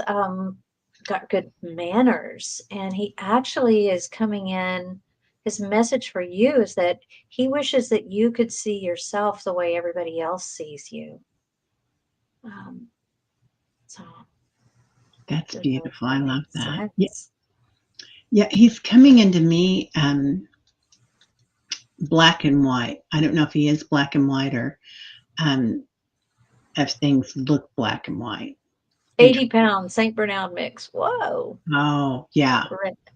Speaker 2: got good manners, and he actually is coming in. His message for you is that he wishes that you could see yourself the way everybody else sees you. Um, so
Speaker 1: That's
Speaker 2: does
Speaker 1: beautiful. I
Speaker 2: that make
Speaker 1: love that. Yeah,
Speaker 2: sense?
Speaker 1: yeah. He's coming into me black and white. I don't know if he is black and white or um, if things look black and white. Interesting.
Speaker 2: 80 pound St. Bernard mix. Whoa.
Speaker 1: Oh, yeah.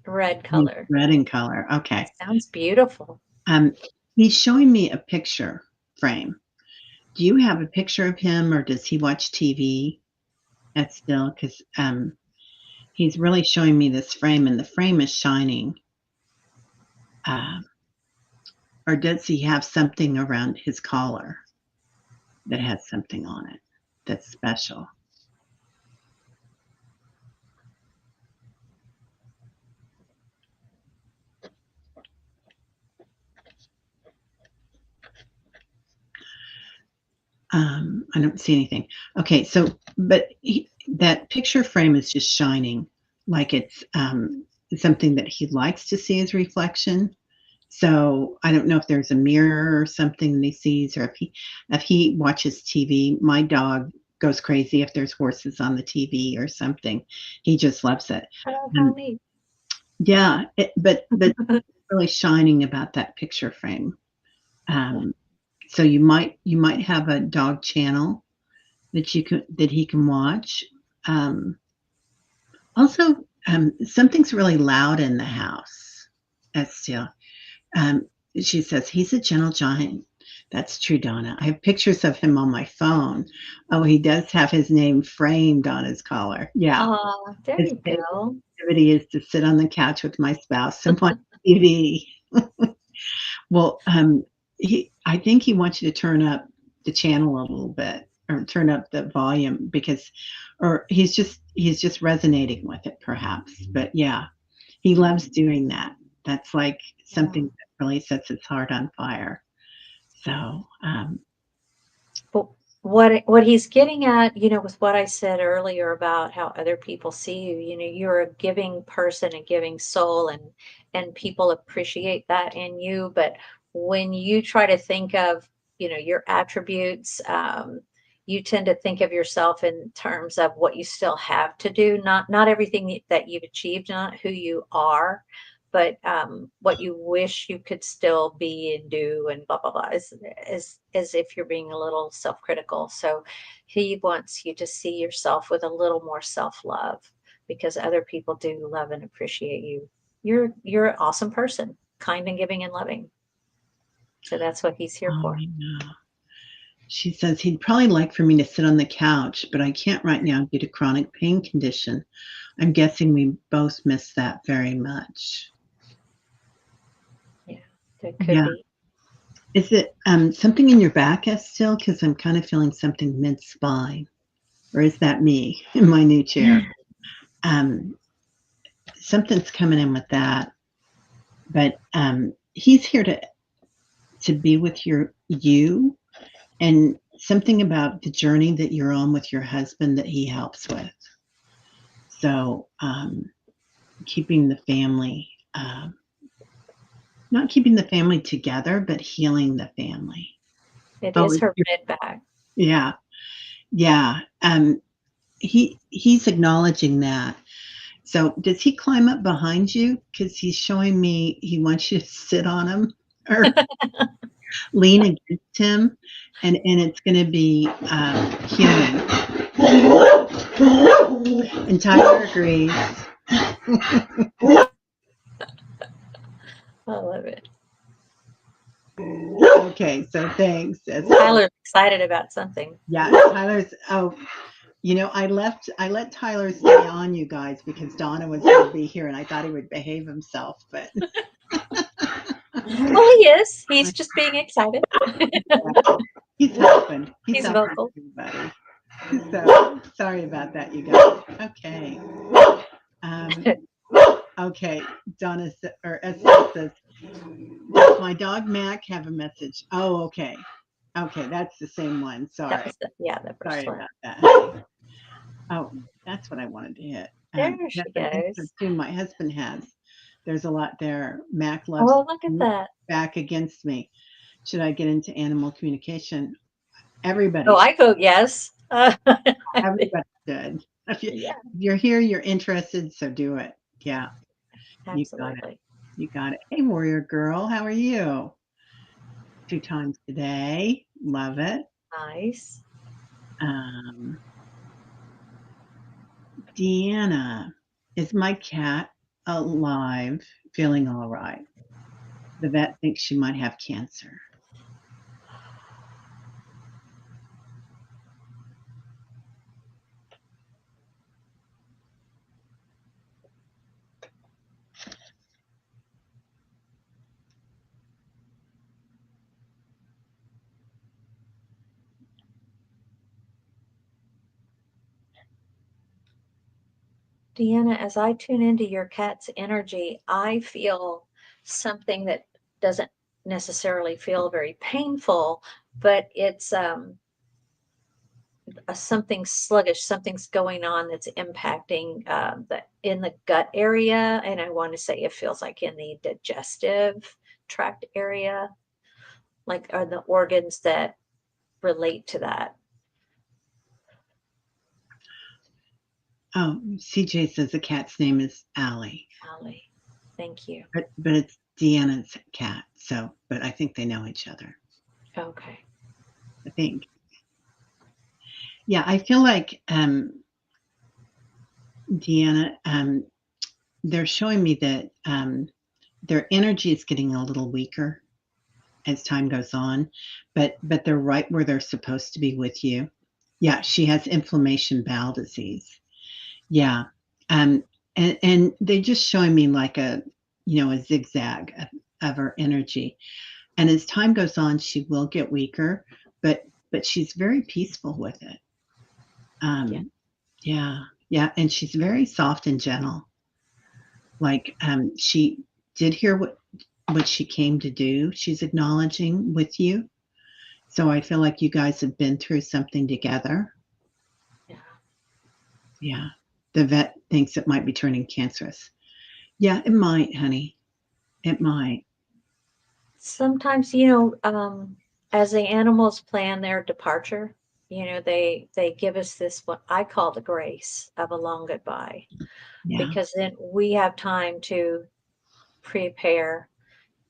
Speaker 2: Red
Speaker 1: He's
Speaker 2: color.
Speaker 1: red in color. Okay.
Speaker 2: Sounds beautiful.
Speaker 1: Um, he's showing me a picture frame. Do you have a picture of him, or does he watch TV at still? Because he's really showing me this frame, and the frame is shining. Or does he have something around his collar that has something on it that's special? I don't see anything. Okay, so but that picture frame is just shining like it's something that he likes to see as reflection. So I don't know if there's a mirror or something that he sees, or if he watches TV. My dog goes crazy if there's horses on the TV or something. He just loves it.
Speaker 2: Oh, how neat.
Speaker 1: Yeah, but really shining about that picture frame. So you might have a dog channel that he can watch. Also, something's really loud in the house. Still, um, she says he's a gentle giant. That's true, Donna. I have pictures of him on my phone. Oh, he does have his name framed on his collar. Yeah,
Speaker 2: Oh, there
Speaker 1: his
Speaker 2: you
Speaker 1: favorite
Speaker 2: go.
Speaker 1: activity is to sit on the couch with my spouse and watch TV. Well, I think he wants you to turn up the channel a little bit, or turn up the volume, because, or he's just resonating with it perhaps. But yeah, he loves doing that. That's like
Speaker 2: Yeah.
Speaker 1: something that really sets his heart on fire. So,
Speaker 2: But what he's getting at, with what I said earlier about how other people see you, you're a giving person, a giving soul, and people appreciate that in you. But when you try to think of, your attributes, you tend to think of yourself in terms of what you still have to do, not everything that you've achieved, not who you are, but what you wish you could still be and do, and blah blah blah, as if you're being a little self-critical. So he wants you to see yourself with a little more self-love, because other people do love and appreciate you. You're an awesome person, kind and giving and loving. So that's what he's here
Speaker 1: oh,
Speaker 2: for.
Speaker 1: yeah. She says he'd probably like for me to sit on the couch, but I can't right now due to chronic pain condition. I'm guessing we both miss that very much.
Speaker 2: Yeah, that could
Speaker 1: Yeah.
Speaker 2: be.
Speaker 1: Is it something in your back, still? Because I'm kind of feeling something mid spine, or is that me in my new chair? Um, Something's coming in with that, but he's here to be with you, and something about the journey that you're on with your husband that he helps with. So keeping the family, not keeping the family together, but healing the family.
Speaker 2: It
Speaker 1: Oh,
Speaker 2: is her mid back.
Speaker 1: yeah, yeah. He's acknowledging that. So does he climb up behind you? Because he's showing me he wants you to sit on him or lean against him, and it's going to be healing. And Tyler agrees.
Speaker 2: I love it.
Speaker 1: Okay, so thanks.
Speaker 2: Tyler's excited about something.
Speaker 1: Yeah, Tyler's. Oh, I let Tyler stay on, you guys, because Donna was going to be here, and I thought he would behave himself, but
Speaker 2: Well, he is. He's just being excited.
Speaker 1: he's helping. He's
Speaker 2: He's
Speaker 1: helping
Speaker 2: vocal.
Speaker 1: everybody. So sorry about that, you guys. Okay. Okay. Donna or Estelle says, does my dog Mac have a message? Oh, okay. Okay, that's the same one.
Speaker 2: That
Speaker 1: Sorry.
Speaker 2: was the first
Speaker 1: Sorry
Speaker 2: one.
Speaker 1: about that. Oh, that's what I wanted to hit.
Speaker 2: There
Speaker 1: Yes,
Speaker 2: she
Speaker 1: I think so
Speaker 2: goes.
Speaker 1: too. My husband has. There's a lot there. Mac loves
Speaker 2: Oh, look at that.
Speaker 1: back against me. Should I get into animal communication? Everybody
Speaker 2: Oh,
Speaker 1: should.
Speaker 2: I vote yes.
Speaker 1: Everybody should.
Speaker 2: Yeah,
Speaker 1: If you're here, you're interested, so do it. Yeah, you got it.
Speaker 2: absolutely.
Speaker 1: You got it. Hey, warrior girl, how are you? 2 times today. Love it.
Speaker 2: Nice.
Speaker 1: Um, Deanna, is my cat alive, feeling all right? The vet thinks she might have cancer.
Speaker 2: Deanna, as I tune into your cat's energy, I feel something that doesn't necessarily feel very painful, but it's something sluggish, something's going on that's impacting the in the gut area, and I want to say it feels like in the digestive tract area, like are the organs that relate to that.
Speaker 1: Oh, CJ says the cat's name is Allie,
Speaker 2: Allie, thank you.
Speaker 1: but it's Deanna's cat. So, but I think they know each other.
Speaker 2: Okay.
Speaker 1: I think. Yeah, I feel like Deanna, they're showing me that their energy is getting a little weaker as time goes on, but they're right where they're supposed to be with you. Yeah, she has inflammation bowel disease. Yeah. Um, and they're just showing me like a zigzag of her energy. And as time goes on, she will get weaker, but she's very peaceful with it.
Speaker 2: Yeah.
Speaker 1: Yeah, yeah, and she's very soft and gentle. Like she did hear what she came to do. She's acknowledging with you. So I feel like you guys have been through something together.
Speaker 2: Yeah.
Speaker 1: Yeah. The vet thinks it might be turning cancerous. Yeah, it might, honey. It might.
Speaker 2: Sometimes, as the animals plan their departure, they give us this what I call the grace of a long goodbye,
Speaker 1: Yeah.
Speaker 2: because then we have time to prepare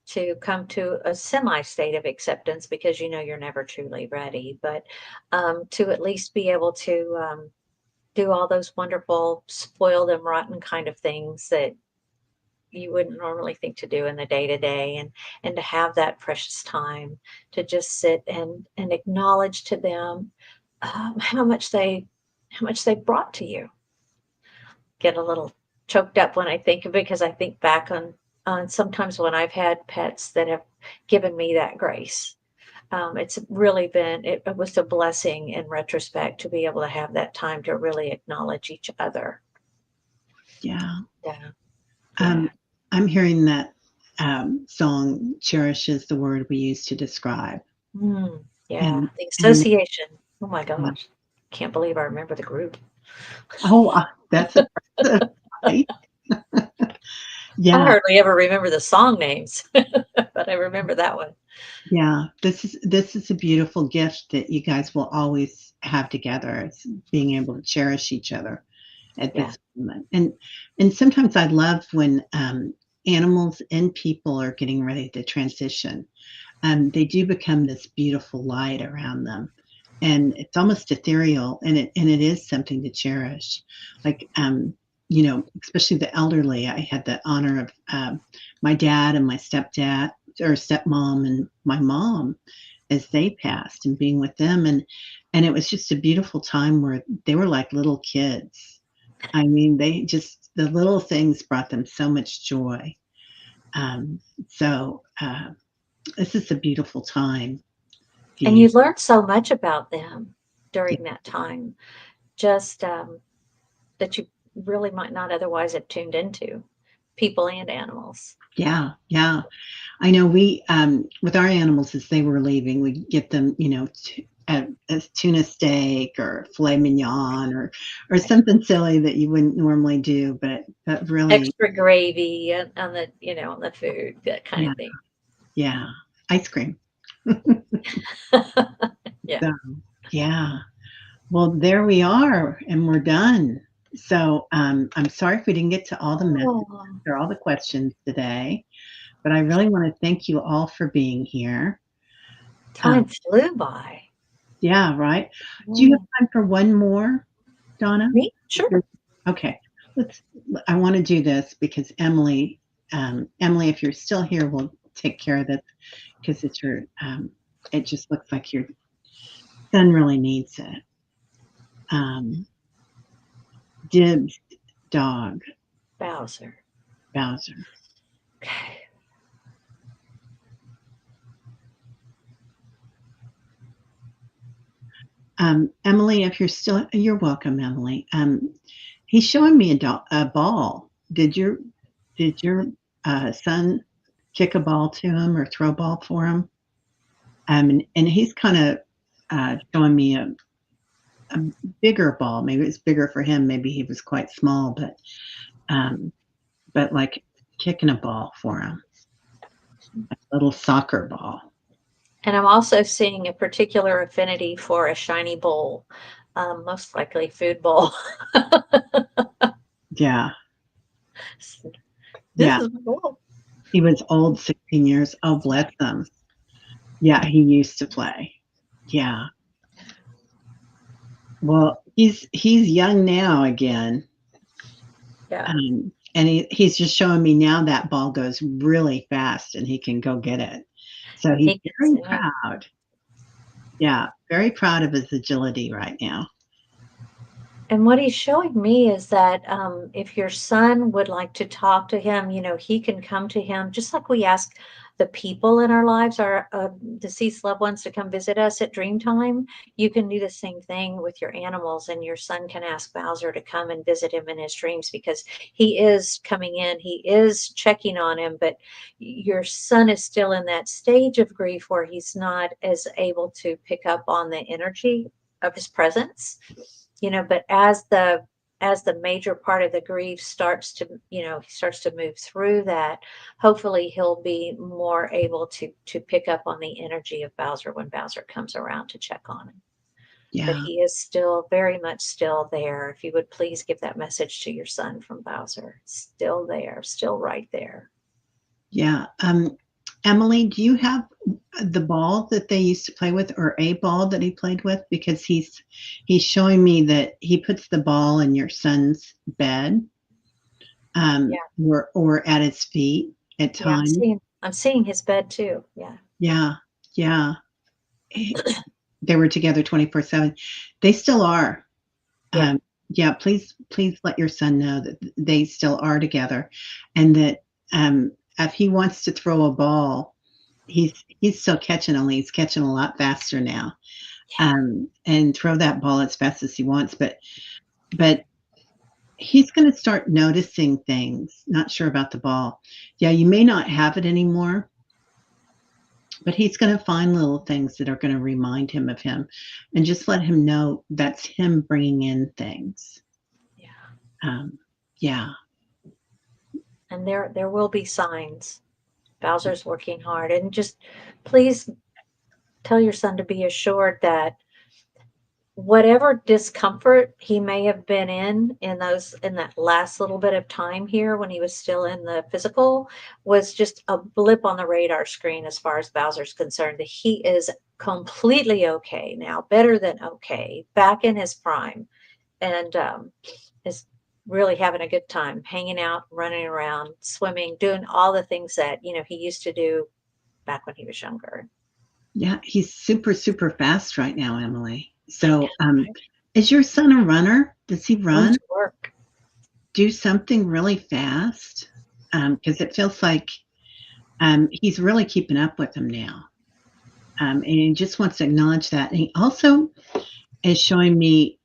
Speaker 2: to come to a semi state of acceptance, because you're never truly ready, but to at least be able to do all those wonderful spoiled and rotten kind of things that you wouldn't normally think to do in the day to day, and to have that precious time to just sit and acknowledge to them how much they brought to you. Get a little choked up when I think of it, because I think back on sometimes when I've had pets that have given me that grace. It's really been it was a blessing in retrospect to be able to have that time to really acknowledge each other.
Speaker 1: Yeah.
Speaker 2: Yeah.
Speaker 1: Um,
Speaker 2: Yeah.
Speaker 1: I'm hearing that song cherishes the word we use to describe.
Speaker 2: Yeah,
Speaker 1: And
Speaker 2: the
Speaker 1: and
Speaker 2: association. Oh my gosh. Can't believe I remember the group.
Speaker 1: oh, that's impressive, right?
Speaker 2: I
Speaker 1: Yeah.
Speaker 2: hardly ever remember the song names, but I remember that one.
Speaker 1: Yeah, this is a beautiful gift that you guys will always have together. It's being able to cherish each other at
Speaker 2: Yeah.
Speaker 1: this moment. And sometimes I love when animals and people are getting ready to transition. They do become this beautiful light around them, and it's almost ethereal, and it is something to cherish. Like especially the elderly. I had the honor of my dad and my stepdad or stepmom and my mom as they passed and being with them, and it was just a beautiful time where they were like little kids. I mean, the little things brought them so much joy. Um, so this is a beautiful time.
Speaker 2: And
Speaker 1: Dean.
Speaker 2: you learned so much about them during that time, just that you really might not otherwise have tuned into, people and animals.
Speaker 1: Yeah, yeah. I know we with our animals as they were leaving, we get them, a tuna steak or filet mignon or
Speaker 2: Right.
Speaker 1: something silly that you wouldn't normally do, but really,
Speaker 2: Extra gravy on the food, that kind
Speaker 1: yeah,
Speaker 2: of thing.
Speaker 1: yeah. Ice cream.
Speaker 2: Yeah.
Speaker 1: So yeah. Well, there we are, and we're done. So I'm sorry if we didn't get to all the messages
Speaker 2: Oh,
Speaker 1: or all the questions today, but I really want to thank you all for being here.
Speaker 2: time flew by.
Speaker 1: Yeah, right. Do you have
Speaker 2: Mm.
Speaker 1: time for one more, Donna?
Speaker 2: Me? Sure.
Speaker 1: Okay. Let's. I want to do this because Emily, Emily, if you're still here, we'll take care of this because it's your. It just looks like your son really needs it. Dibs, dog,
Speaker 2: Bowser.
Speaker 1: Bowser.
Speaker 2: Okay.
Speaker 1: Emily, if you're still, you're welcome, Emily. He's showing me a ball. Did your son kick a ball to him or throw a ball for him? And he's kind of showing me a bigger ball. Maybe it's bigger for him. Maybe he was quite small, but like kicking a ball for him, a little soccer ball.
Speaker 2: And I'm also seeing a particular affinity for a shiny bowl, most likely food bowl.
Speaker 1: Yeah,
Speaker 2: This
Speaker 1: yeah.
Speaker 2: is my bowl.
Speaker 1: He was old, 16 years. Oh, bless him. Yeah, he used to play. Yeah. Well, he's young now again.
Speaker 2: Yeah.
Speaker 1: And he's just showing me now that ball goes really fast and he can go get it. So he's
Speaker 2: He
Speaker 1: very
Speaker 2: can sing.
Speaker 1: proud. Yeah, very proud of his agility right now.
Speaker 2: And what he's showing me is that if your son would like to talk to him, he can come to him just like we ask the people in our lives, our deceased loved ones, to come visit us at dream time. You can do the same thing with your animals, and your son can ask Bowser to come and visit him in his dreams because he is coming in, he is checking on him, but your son is still in that stage of grief where he's not as able to pick up on the energy of his presence, but as the major part of the grief starts to, he starts to move through that, hopefully he'll be more able to pick up on the energy of Bowser when Bowser comes around to check on him. But
Speaker 1: Yeah,
Speaker 2: he is still very much still there. If you would please give that message to your son from Bowser. Still there, still right there.
Speaker 1: yeah. Emily, do you have the ball that they used to play with, or a ball that he played with? Because he's showing me that he puts the ball in your son's bed,
Speaker 2: Yeah.
Speaker 1: or at his feet at
Speaker 2: Yeah, I'm
Speaker 1: times.
Speaker 2: seeing I'm seeing his bed too. Yeah.
Speaker 1: Yeah, yeah. They were together 24/7. They still are.
Speaker 2: Yeah.
Speaker 1: Yeah, please let your son know that they still are together, and that if he wants to throw a ball, he's still catching, only he's catching a lot faster now. And throw that ball as fast as he wants, but he's going to start noticing things. Not sure about the ball. Yeah, you may not have it anymore, but he's going to find little things that are going to remind him of him, and just let him know that's him bringing in things.
Speaker 2: Yeah.
Speaker 1: Yeah.
Speaker 2: And there will be signs. Bowser's working hard, and just please tell your son to be assured that whatever discomfort he may have been in that last little bit of time here when he was still in the physical was just a blip on the radar screen as far as Bowser's concerned. That he is completely okay now, better than okay, back in his prime, and is really having a good time hanging out, running around, swimming, doing all the things that he used to do back when he was younger.
Speaker 1: Yeah, he's super, super fast right now, Emily. So, is your son a runner? Does he
Speaker 2: Going
Speaker 1: run?
Speaker 2: to work.
Speaker 1: Do something really fast? Because it feels like he's really keeping up with him now. And he just wants to acknowledge that. And he also is showing me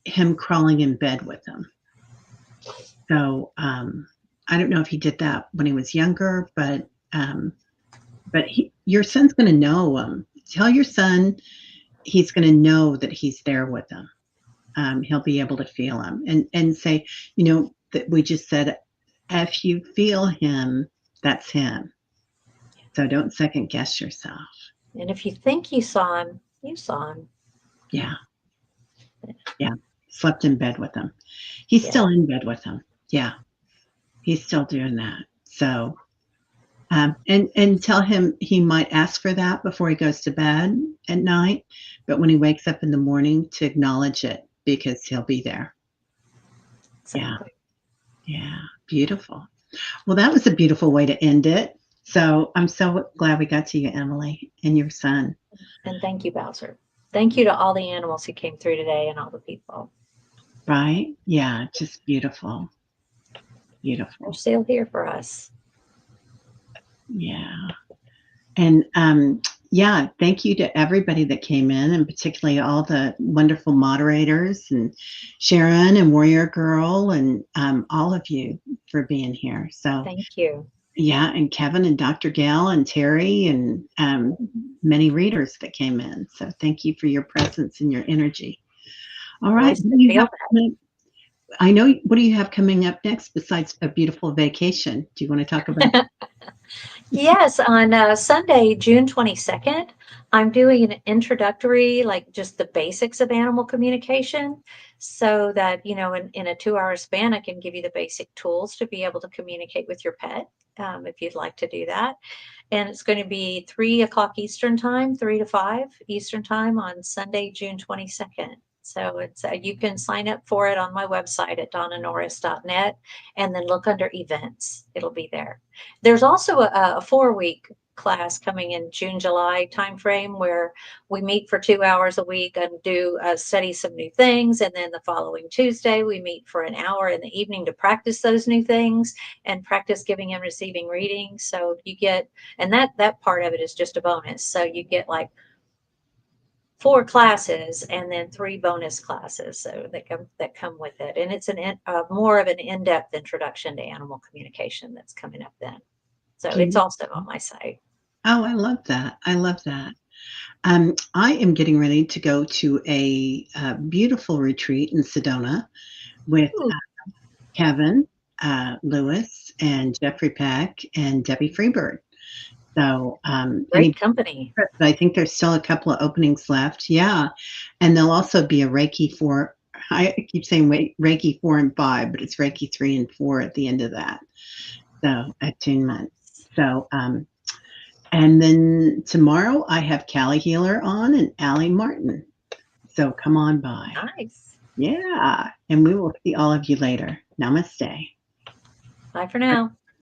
Speaker 1: him crawling in bed with him. So, I don't know if he did that when he was younger, but your son's going to know. Tell your son he's going to know that he's there with him. He'll be able to feel him, and say, that we just said, if you feel him, that's him. So don't second guess yourself.
Speaker 2: And if you think you saw him, you saw him.
Speaker 1: Yeah. Yeah. Slept in bed with him. He's
Speaker 2: Yeah.
Speaker 1: still in bed with him. Yeah. He's still doing that. So, and tell him he might ask for that before he goes to bed at night, but when he wakes up in the morning, to acknowledge it, because he'll be there. Yeah.
Speaker 2: Exactly.
Speaker 1: Yeah. Beautiful. Well, that was a beautiful way to end it. So I'm so glad we got to you, Emily, and your son.
Speaker 2: And thank you, Bowser. Thank you to all the animals who came through today and all the people.
Speaker 1: Right? Yeah. Just beautiful.
Speaker 2: They're
Speaker 1: Beautiful.
Speaker 2: still here for us.
Speaker 1: Yeah. And yeah, thank you to everybody that came in, and particularly all the wonderful moderators and Sharon and Warrior Girl and all of you for being here. So
Speaker 2: Thank you.
Speaker 1: yeah, and Kevin and Dr. Gail and Terry and many readers that came in. So thank you for your presence and your energy. All right,
Speaker 2: Nice
Speaker 1: what
Speaker 2: to
Speaker 1: do you
Speaker 2: feel
Speaker 1: have
Speaker 2: that.
Speaker 1: coming? I know. What do you have coming up next besides a beautiful vacation? Do you want to talk about?
Speaker 2: Yes, on Sunday, June 22nd, I'm doing an introductory, like just the basics of animal communication, so that, in a 2 hour span, I can give you the basic tools to be able to communicate with your pet, if you'd like to do that. And it's going to be 3 o'clock Eastern time, 3 to 5 Eastern time on Sunday, June 22nd. So you can sign up for it on my website at donnanorris.net and then look under events. It'll be there. There's also a 4 week class coming in June, July timeframe where we meet for 2 hours a week and do study some new things. And then the following Tuesday, we meet for an hour in the evening to practice those new things and practice giving and receiving readings. So you get, and that part of it is just a bonus. So you get like 4 classes and then 3 bonus classes so that come with it, and it's more of an in-depth introduction to animal communication that's coming up then. So it's also on my site.
Speaker 1: Oh, I love that. I love that. I am getting ready to go to a beautiful retreat in Sedona with
Speaker 2: Ooh,
Speaker 1: Kevin Lewis and Jeffrey Peck and Debbie Freebird. So
Speaker 2: great company.
Speaker 1: I think there's still a couple of openings left. Yeah, and there'll also be a Reiki 4. I keep saying Reiki 4 and 5, but it's Reiki 3 and 4 at the end of that. So attunement. So and then tomorrow I have Callie Healer on and Allie Martin. So come on by.
Speaker 2: Nice.
Speaker 1: Yeah. And we will see all of you later. Namaste.
Speaker 2: Bye for now.